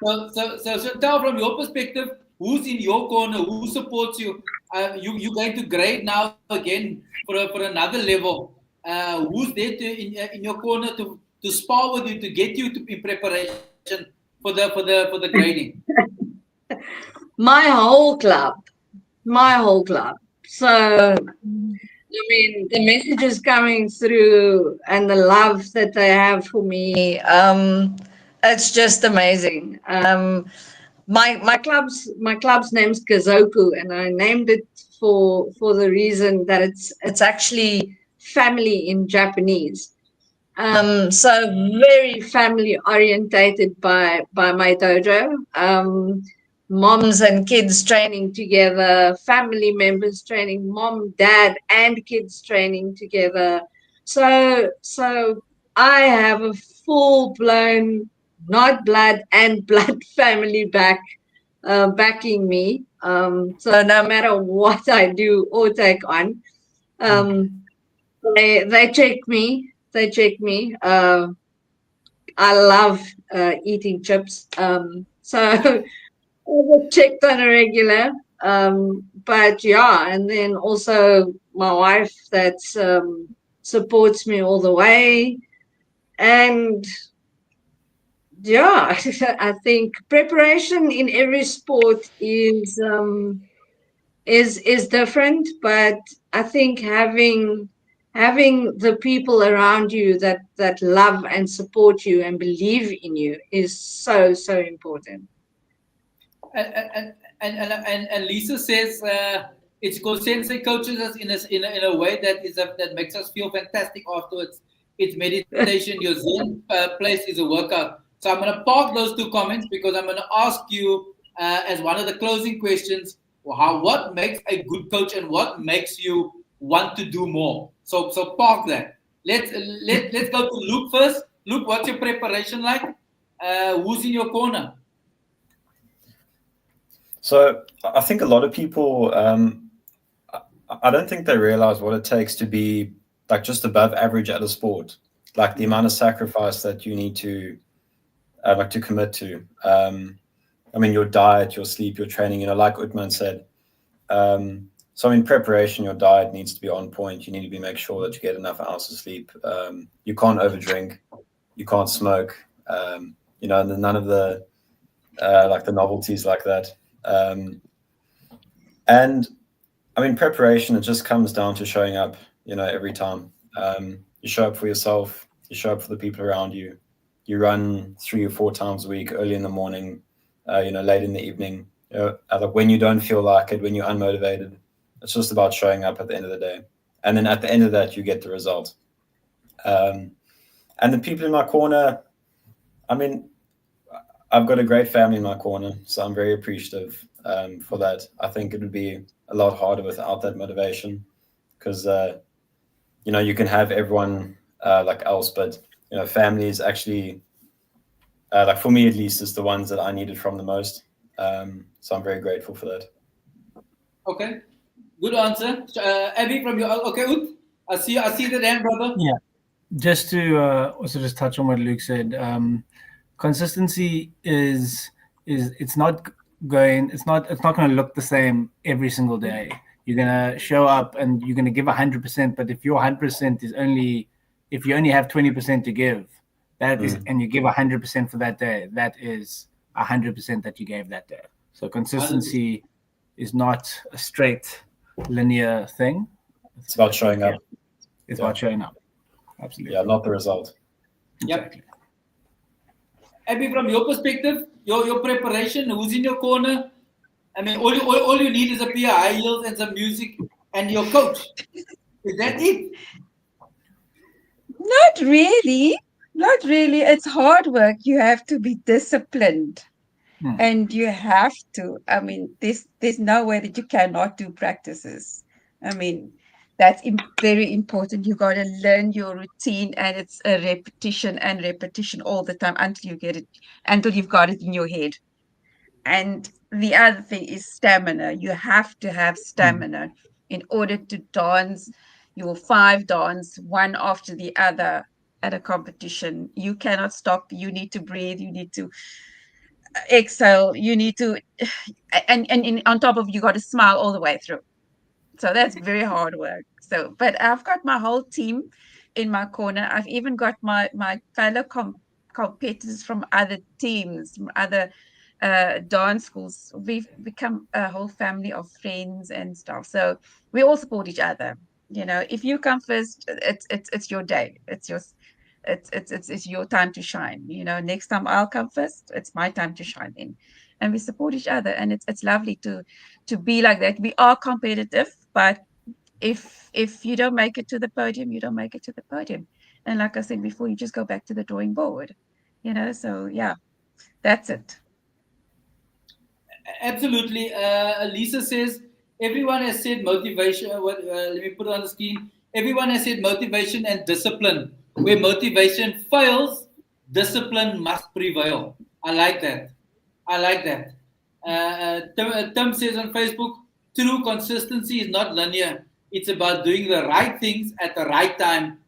So Chantell, from your perspective, who's in your corner? Who supports you? You're going to grade now again for another level. Who's there in your corner to spar with you, to get you in preparation for the grading? My whole club. So, I mean, the messages coming through and the love that they have for me, it's just amazing. My club's name's Kazoku, and I named it for the reason that it's actually family in Japanese. So very family orientated by my dojo. Moms and kids training together, family members training, mom, dad, and kids training together. So I have a full-blown, not blood and blood family backing me. So no matter what I do or take on, they check me. I love eating chips. So I get checked on a regular. But yeah, and then also my wife that supports me all the way. And yeah, I think preparation in every sport is different, but I think having the people around you that love and support you and believe in you is so important. And Lisa says it's because Sensei coaches us in a way that makes us feel fantastic afterwards. It's meditation. Your Zen place is a workout. So I'm going to park those two comments because I'm going to ask you as one of the closing questions, what makes a good coach and what makes you want to do more? So park that. Let's go to Luke first. Luke, what's your preparation like? Who's in your corner? So I think a lot of people, I don't think they realize what it takes to be like just above average at a sport, like the amount of sacrifice that you need to like to commit to. I mean, your diet, your sleep, your training. You know, like Uthman said. So in preparation, your diet needs to be on point. You need to make sure that you get enough hours of sleep. You can't overdrink. You can't smoke. You know, and then none of the like the novelties like that. And I mean, preparation, it just comes down to showing up, you know, every time. You show up for yourself, you show up for the people around you. You run 3 or 4 times a week, early in the morning, you know, late in the evening. You know, like when you don't feel like it, when you're unmotivated, it's just about showing up at the end of the day. And then at the end of that, you get the result. And the people in my corner, I mean, I've got a great family in my corner, so I'm very appreciative for that. I think it would be a lot harder without that motivation, because you know, you can have everyone like else, but you know, family is actually like, for me at least, is the ones that I needed from the most. So I'm very grateful for that. Okay, good answer, Abby. From you, okay, Ut, I see the hand, brother. Yeah, just to also just touch on what Luke said. Consistency is it's not going to look the same every single day. You're gonna show up and you're gonna give 100%, but if your 100% is if you only have 20% to give, that is, and you give 100% for that day, that is 100% that you gave that day. So consistency is not a straight linear thing. It's about showing up. It's about showing up. Absolutely. Yeah, not the result. Yep. Abby, from your perspective, your preparation, who's in your corner? I mean, all you need is a pair of high heels and some music and your coach. Is that it? Not really. Not really. It's hard work. You have to be disciplined. And you have to. I mean, there's no way that you cannot do practices. I mean, that's very important. You got to learn your routine, and it's a repetition and repetition all the time until you get it, until you've got it in your head. And the other thing is stamina. You have to have stamina in order to dance your 5 dance one after the other at a competition. You cannot stop. You need to breathe. You need to exhale. You need to, and on top of, you got to smile all the way through. So that's very hard work. So, but I've got my whole team in my corner. I've even got my fellow competitors from other teams, from other dance schools. We've become a whole family of friends and stuff. So we all support each other. You know, if you come first, it's your day. It's your time to shine. You know, next time I'll come first, it's my time to shine in. And we support each other, and it's lovely to be like that. We are competitive, but if you don't make it to the podium, you don't make it to the podium. And like I said before, you just go back to the drawing board. You know, so yeah, that's it. Absolutely. Lisa says everyone has said motivation. Let me put it on the screen. Everyone has said motivation and discipline. Where motivation fails, discipline must prevail. I like that. Tim says on Facebook, true consistency is not linear. It's about doing the right things at the right time.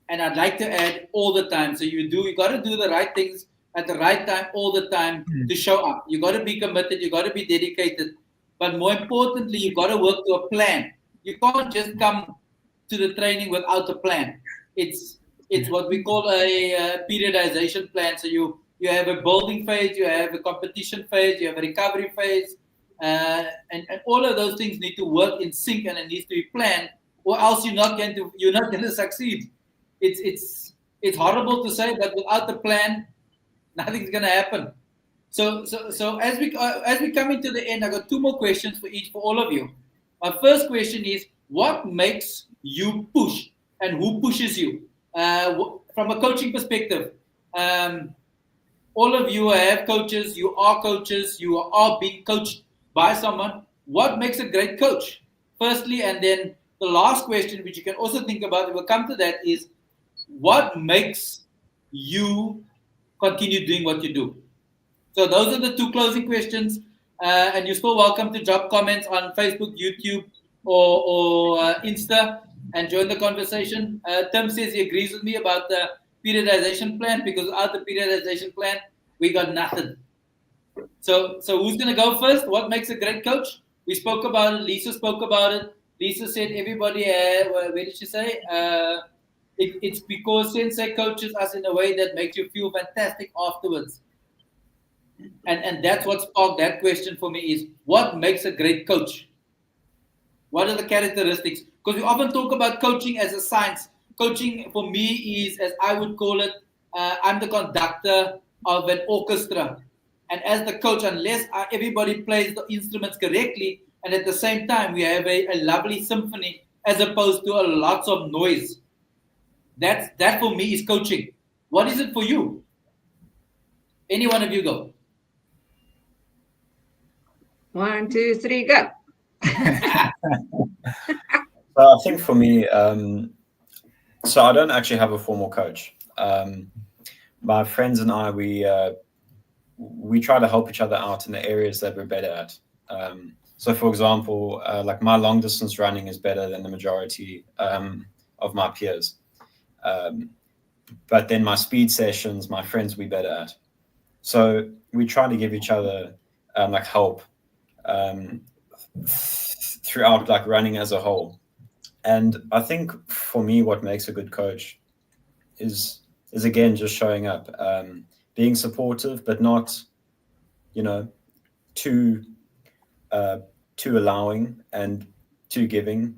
And I'd like to add all the time. So you got to do the right things at the right time all the time to show up. You got to be committed. You got to be dedicated. But more importantly, you got to work to a plan. You can't just come to the training without a plan. It's what we call a periodization plan. So you have a building phase, you have a competition phase, you have a recovery phase, and all of those things need to work in sync, and it needs to be planned, or else you're not going to succeed. It's horrible to say, but without the plan, nothing's going to happen. So as we come into the end, I got 2 more questions for all of you. My first question is, what makes you push, and who pushes you? From a coaching perspective, all of you have coaches, you are being coached by someone. What makes a great coach? Firstly, and then the last question, which you can also think about, and we'll come to that, is what makes you continue doing what you do? So those are the 2 closing questions, and you're still welcome to drop comments on Facebook, YouTube, or Insta, and join the conversation. Tim says he agrees with me about the periodization plan, because without the periodization plan, we got nothing. So who's going to go first? What makes a great coach? We spoke about it. Lisa spoke about it. Lisa said everybody, where did she say? It's because Sensei coaches us in a way that makes you feel fantastic afterwards. And that's what sparked that question for me is, what makes a great coach? What are the characteristics? Because we often talk about coaching as a science. Coaching for me is, as I would call it, I'm the conductor of an orchestra. And as the coach, unless everybody plays the instruments correctly, and at the same time we have a lovely symphony as opposed to a lots of noise. That for me is coaching. What is it for you? Any one of you go. 1, 2, 3, go. So I think for me, so I don't actually have a formal coach. My friends and I, we try to help each other out in the areas that we're better at. So for example, like my long distance running is better than the majority of my peers. But then my speed sessions, my friends will be better at. So we try to give each other like help throughout like running as a whole. And I think for me, what makes a good coach is again just showing up, being supportive, but not, too allowing and too giving.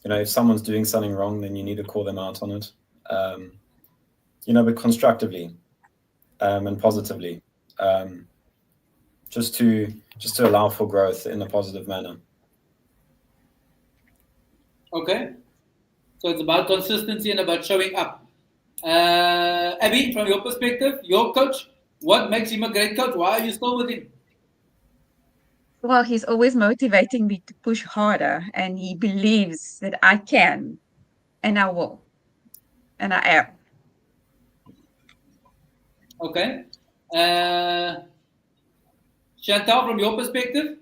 If someone's doing something wrong, then you need to call them out on it. But constructively and positively, just to allow for growth in a positive manner. Okay, so it's about consistency and about showing up. Abby, from your perspective, your coach, what makes him a great coach? Why are you still with him? Well, he's always motivating me to push harder, and he believes that I can, and I will, and I am. Okay. Chantell, from your perspective?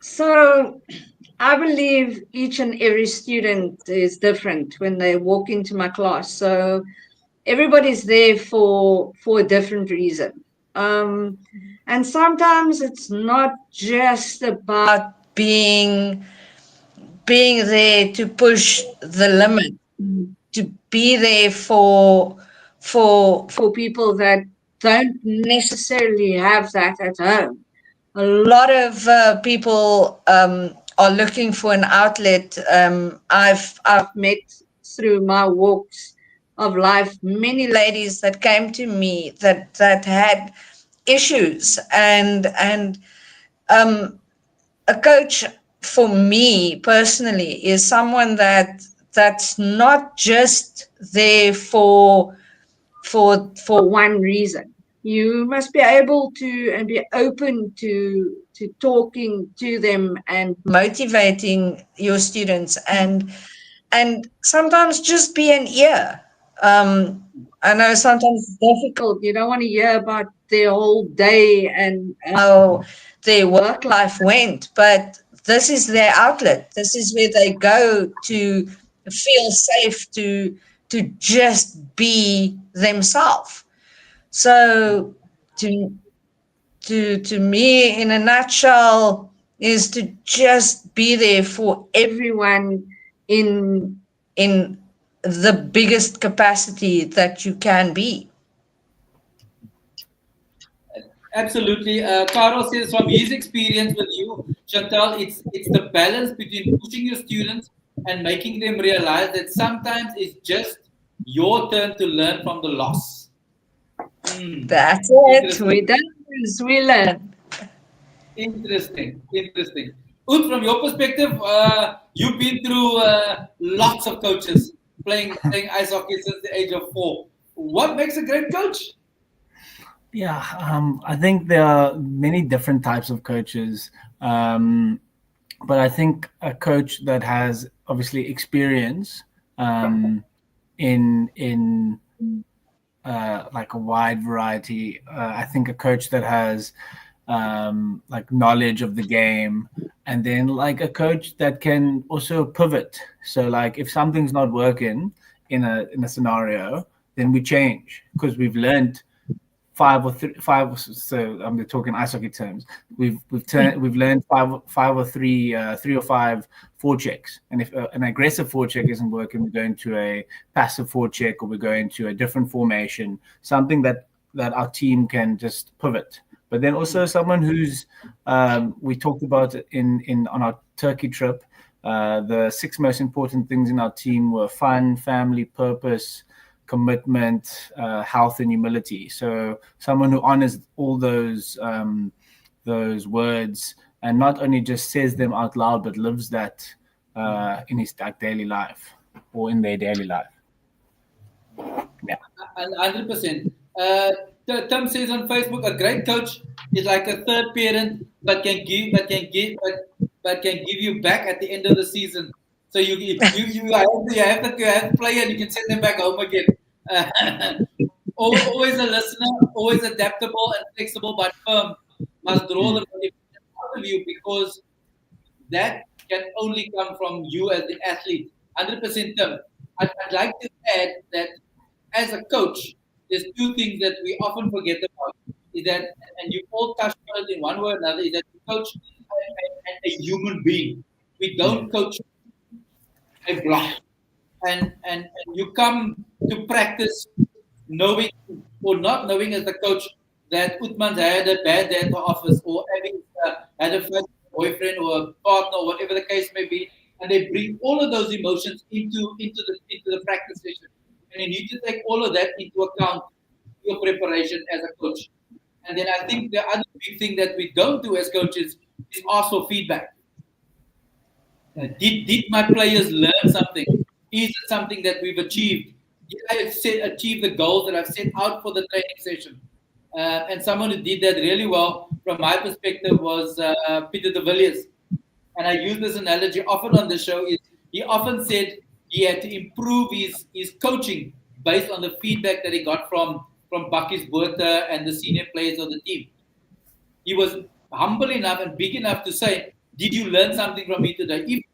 So I believe each and every student is different when they walk into my class. So everybody's there for a different reason. And sometimes it's not just about being there to push the limit, to be there for people that don't necessarily have that at home. A lot of people are looking for an outlet. I've met through my walks of life many ladies that came to me that had issues, and a coach for me personally is someone that's not just there for one reason. You must be able to and be open to talking to them and motivating your students, and sometimes just be an ear. I know sometimes it's difficult. You don't want to hear about their whole day and how their work life went, but this is their outlet. This is where they go to feel safe, to just be themselves. So to me, in a nutshell, is to just be there for everyone in the biggest capacity that you can be. Absolutely. Carl says from his experience with you, Chantell, it's the balance between pushing your students and making them realize that sometimes it's just your turn to learn from the loss. That's it. We learn. Interesting. Ut, from your perspective, you've been through lots of coaches playing ice hockey since the age of 4. What makes a great coach? Yeah, I think there are many different types of coaches, but I think a coach that has obviously experience in like a wide variety. I think a coach that has like knowledge of the game, and then like a coach that can also pivot. So like if something's not working in a scenario, then we change because we've learned five. So I'm talking ice hockey terms. We've learned five or three or five forechecks, and if an aggressive forecheck isn't working, we go into a passive forecheck, or we go into a different formation, something that our team can just pivot. But then also someone who's we talked about in on our Turkey trip. The 6 most important things in our team were fun, family, purpose, commitment, health, and humility. So someone who honors all those words and not only just says them out loud, but lives that in his daily life or in their daily life. Yeah, 100%. Tom says on Facebook, a great coach is like a third parent, but can give you back at the end of the season. So you have to play and you can send them back home again. Always a listener, always adaptable and flexible, but firm. Must draw the motivation out of you, because that can only come from you as the athlete. 100%. Tim, I'd like to add that as a coach, there's 2 things that we often forget about. Is that, and you all touched on it in one way or another, is that we coach a human being. We don't coach a block. And you come to practice knowing or not knowing as the coach that Uthman's had a bad day at the office, or having had a first boyfriend or a partner, or whatever the case may be, and they bring all of those emotions into the practice session. And you need to take all of that into account in your preparation as a coach. And then I think the other big thing that we don't do as coaches is ask for feedback. Did my players learn something? Is it something that we've achieved? Did I achieve the goals that I've set out for the training session? And someone who did that really well, from my perspective, was Peter de Villiers. And I use this analogy often on the show. He often said he had to improve his coaching based on the feedback that he got from Bakkies Botha and the senior players of the team. He was humble enough and big enough to say, did you learn something from me today? If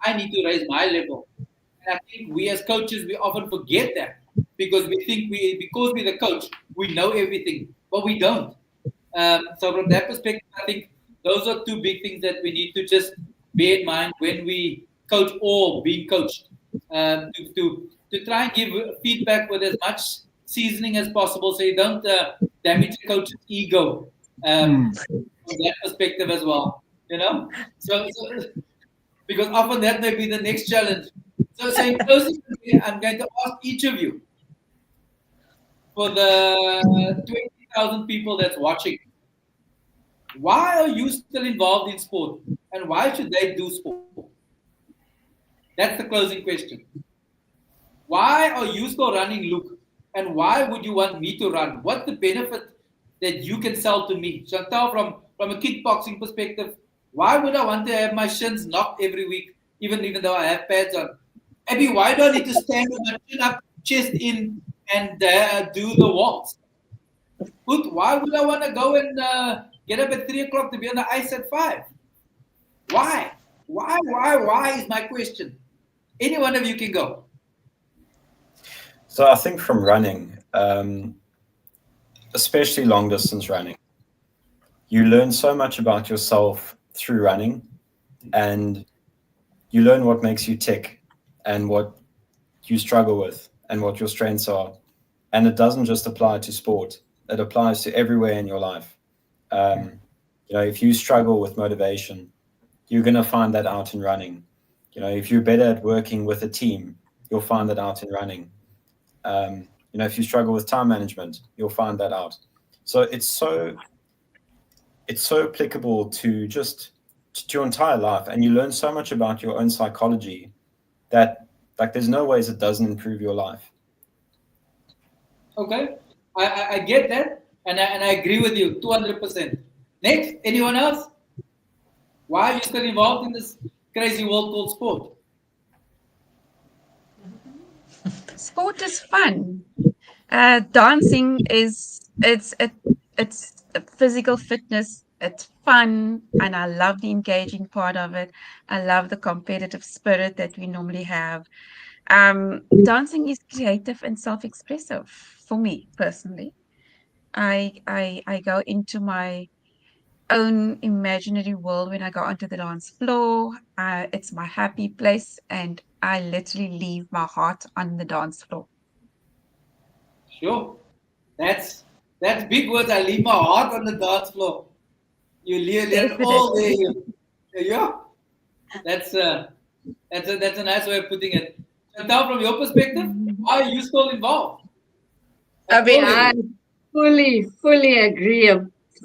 I need to raise my level. And I think we as coaches, we often forget that, because we think because we're the coach, we know everything, but we don't. So from that perspective, I think those are 2 big things that we need to just bear in mind when we coach or being coached. To try and give feedback with as much seasoning as possible, so you don't damage the coach's ego from that perspective as well. So because often that may be the next challenge. So in closing, I'm going to ask each of you, for the 20,000 people that's watching, why are you still involved in sport, and why should they do sport? That's the closing question. Why are you still running, Luke? And why would you want me to run? What's the benefit that you can sell to me? Chantell, from a kickboxing perspective, why would I want to have my shins knocked every week, even though I have pads on? Abby, why do I need to stand with my chin up, chest in, and do the waltz? Why would I want to go and get up at 3 o'clock to be on the ice at 5? Why? Why is my question. Any one of you can go. So I think from running, especially long distance running, you learn so much about yourself through running, and you learn what makes you tick and what you struggle with and what your strengths are. And it doesn't just apply to sport. It applies to everywhere in your life. If you struggle with motivation, you're going to find that out in running. If you're better at working with a team, you'll find that out in running. If you struggle with time management, you'll find that out. So it's so applicable to just to your entire life, and you learn so much about your own psychology that, like, there's no ways it doesn't improve your life. Okay, I get that, and I agree with you 200%. Next, anyone else? Why are you still involved in this crazy world called sport? Sport is fun. Dancing it's physical fitness. It's fun, and I love the engaging part of it. I love the competitive spirit that we normally have. Dancing is creative and self-expressive for me personally. I go into my own imaginary world when I go onto the dance floor. It's my happy place, and I literally leave my heart on the dance floor. Sure. That's big words. I leave my heart on the dance floor. You leave it all there. Definitely. Yeah. That's a nice way of putting it. Chantal, from your perspective, why are you still involved? I At mean, all I levels? fully agree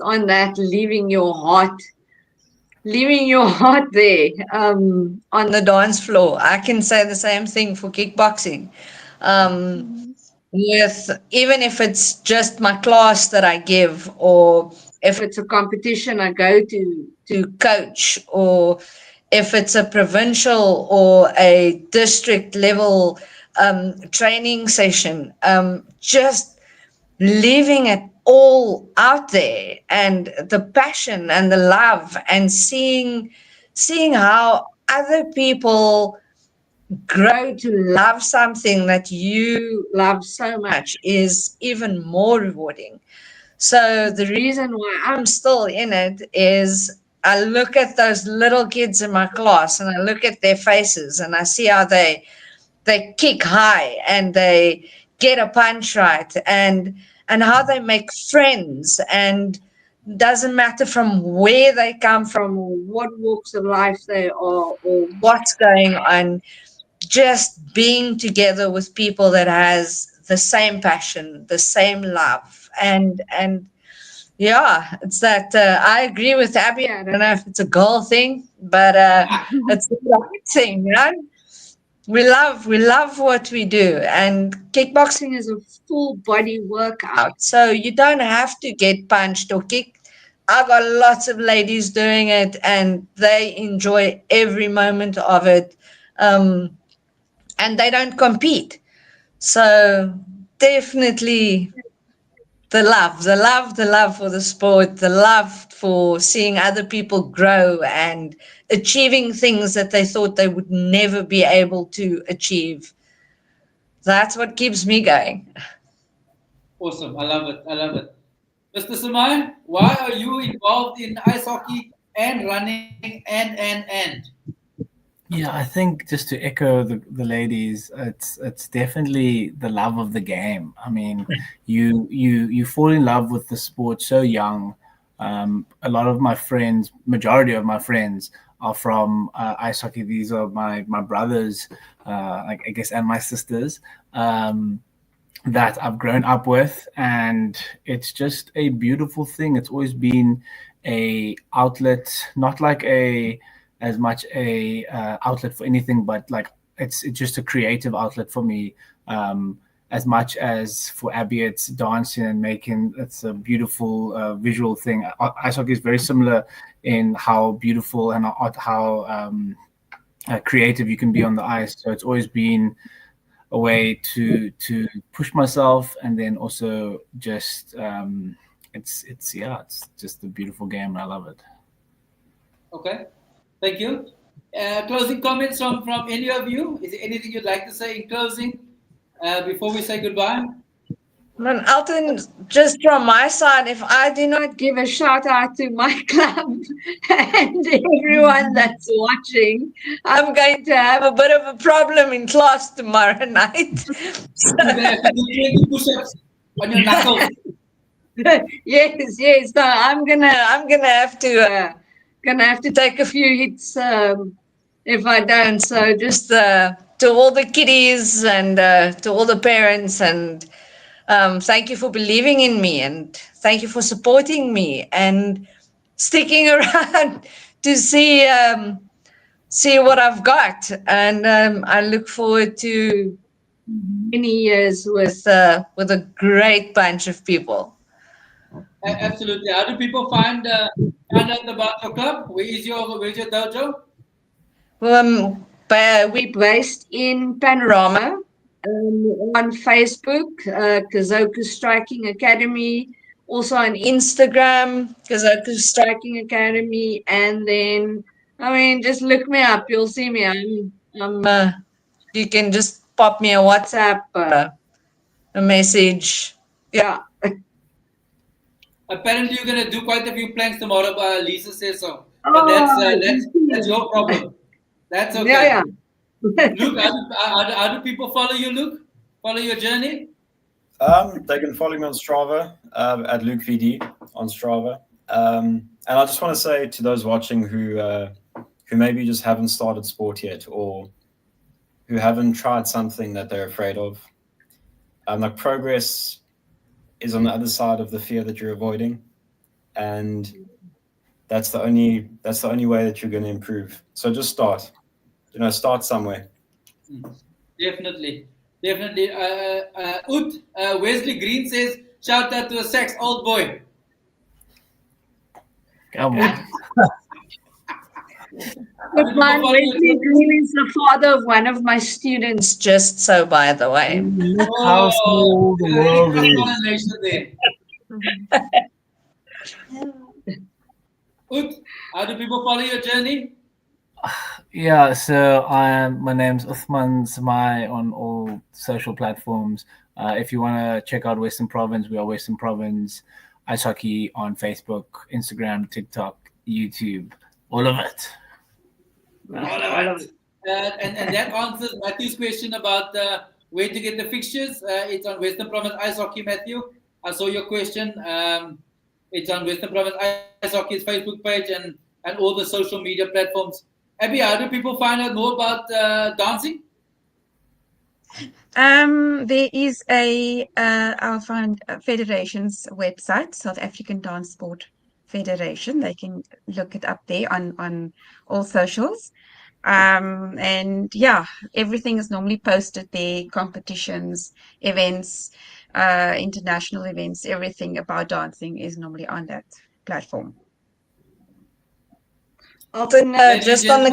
on that, leaving your heart there on the dance floor. I can say the same thing for kickboxing. Um, Mhm. with even if it's just my class that I give, or if it's a competition I go to coach, or if it's a provincial or a district level training session, just leaving it all out there, and the passion and the love, and seeing how other people grow to love something that you love so much is even more rewarding. So the reason why I'm still in it is I look at those little kids in my class, and I look at their faces, and I see how they kick high, and they get a punch right, and how they make friends, and doesn't matter from where they come from, or what walks of life they are, or what's going on, just being together with people that has the same passion, the same love, and yeah, it's that. I agree with Abby. I don't know if it's a girl thing, but it's the right thing, you know. We love what we do, and kickboxing is a full body workout, so you don't have to get punched or kicked. I've got lots of ladies doing it, and they enjoy every moment of it, and they don't compete. So definitely the love for the sport, the love for seeing other people grow and achieving things that they thought they would never be able to achieve. That's what keeps me going. Awesome. I love it. I love it. Mr. Samaai, why are you involved in ice hockey and running and? Yeah, I think just to echo the ladies, it's definitely the love of the game. I mean, you fall in love with the sport so young. A lot of my friends, majority of my friends, are from ice hockey. These are my brothers, I guess, and my sisters. That I've grown up with, and it's just a beautiful thing. It's always been a outlet, not like a as much a outlet for anything, but like it's just a creative outlet for me. As much as for Abby, it's dancing and making. It's a beautiful visual thing. Ice hockey is very similar in how beautiful and how creative you can be on the ice. So it's always been a way to push myself, and then also just it's just a beautiful game, and I love it. Okay. Thank you. Closing comments from any of you? Is there anything you'd like to say in closing before we say goodbye? Man, Alton, just from my side, if I do not give a shout out to my club and everyone that's watching, I'm going to have a bit of a problem in class tomorrow night. You're gonna have to do 20 push-ups on your knuckles. Yes. So I'm gonna have to take a few hits if I don't. So just to all the kiddies, and to all the parents, and thank you for believing in me, and thank you for supporting me and sticking around to see what I've got. And I look forward to many years with a great bunch of people. Absolutely. How do people find out about your club? Where's your dojo? We're based in Panorama, on Facebook, Kazoku Striking Academy, also on Instagram, Kazoku Striking Academy, and then, I mean, just look me up, you'll see me. You can just pop me a WhatsApp, a message. Yeah. Apparently, you're going to do quite a few planks tomorrow, but Lisa says so. But that's your problem. That's okay. Yeah. Luke, how do people follow you, Luke? Follow your journey? They can follow me on Strava at Luke VD on Strava. And I just want to say to those watching who maybe just haven't started sport yet, or who haven't tried something that they're afraid of, like, progress is on the other side of the fear that you're avoiding, and that's the only way that you're going to improve. So just start. Start somewhere. Definitely. Wesley Green says, shout out to a sex old boy. Come on. Wesley Green is the father of one of my students, just so by the way. How small the world is. How do people follow your journey? Yeah, so my name's Uthman Samaai on all social platforms. If you want to check out Western Province, we are Western Province Ice Hockey on Facebook, Instagram, TikTok, YouTube, all of it. And that answers Matthew's question about where to get the fixtures. It's on Western Province Ice Hockey, Matthew. I saw your question. It's on Western Province Ice Hockey's Facebook page and all the social media platforms. Abby, how do people find out more about dancing? There is our federation's website, South African Dance Sport Federation. They can look it up there on all socials. And yeah, everything is normally posted there, competitions, events, international events, everything about dancing is normally on that platform. Alton, just on the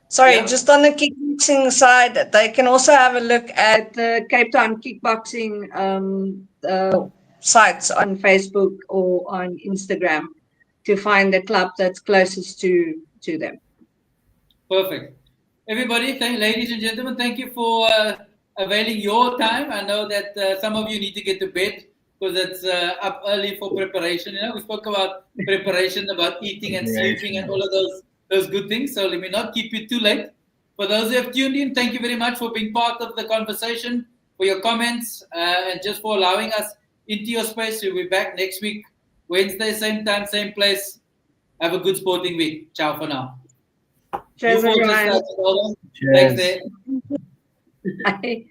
kickboxing side, they can also have a look at the Cape Town kickboxing sites on Facebook or on Instagram to find the club that's closest to them. Perfect. Everybody, ladies and gentlemen, thank you for availing your time. I know that some of you need to get to bed because it's up early for preparation. We spoke about preparation, about eating and sleeping and all of those good things. So let me not keep you too late. For those who have tuned in, thank you very much for being part of the conversation, for your comments, and just for allowing us into your space. We'll be back next week, Wednesday, same time, same place. Have a good sporting week. Ciao for now. Cheers, everyone. Thanks, there. Bye.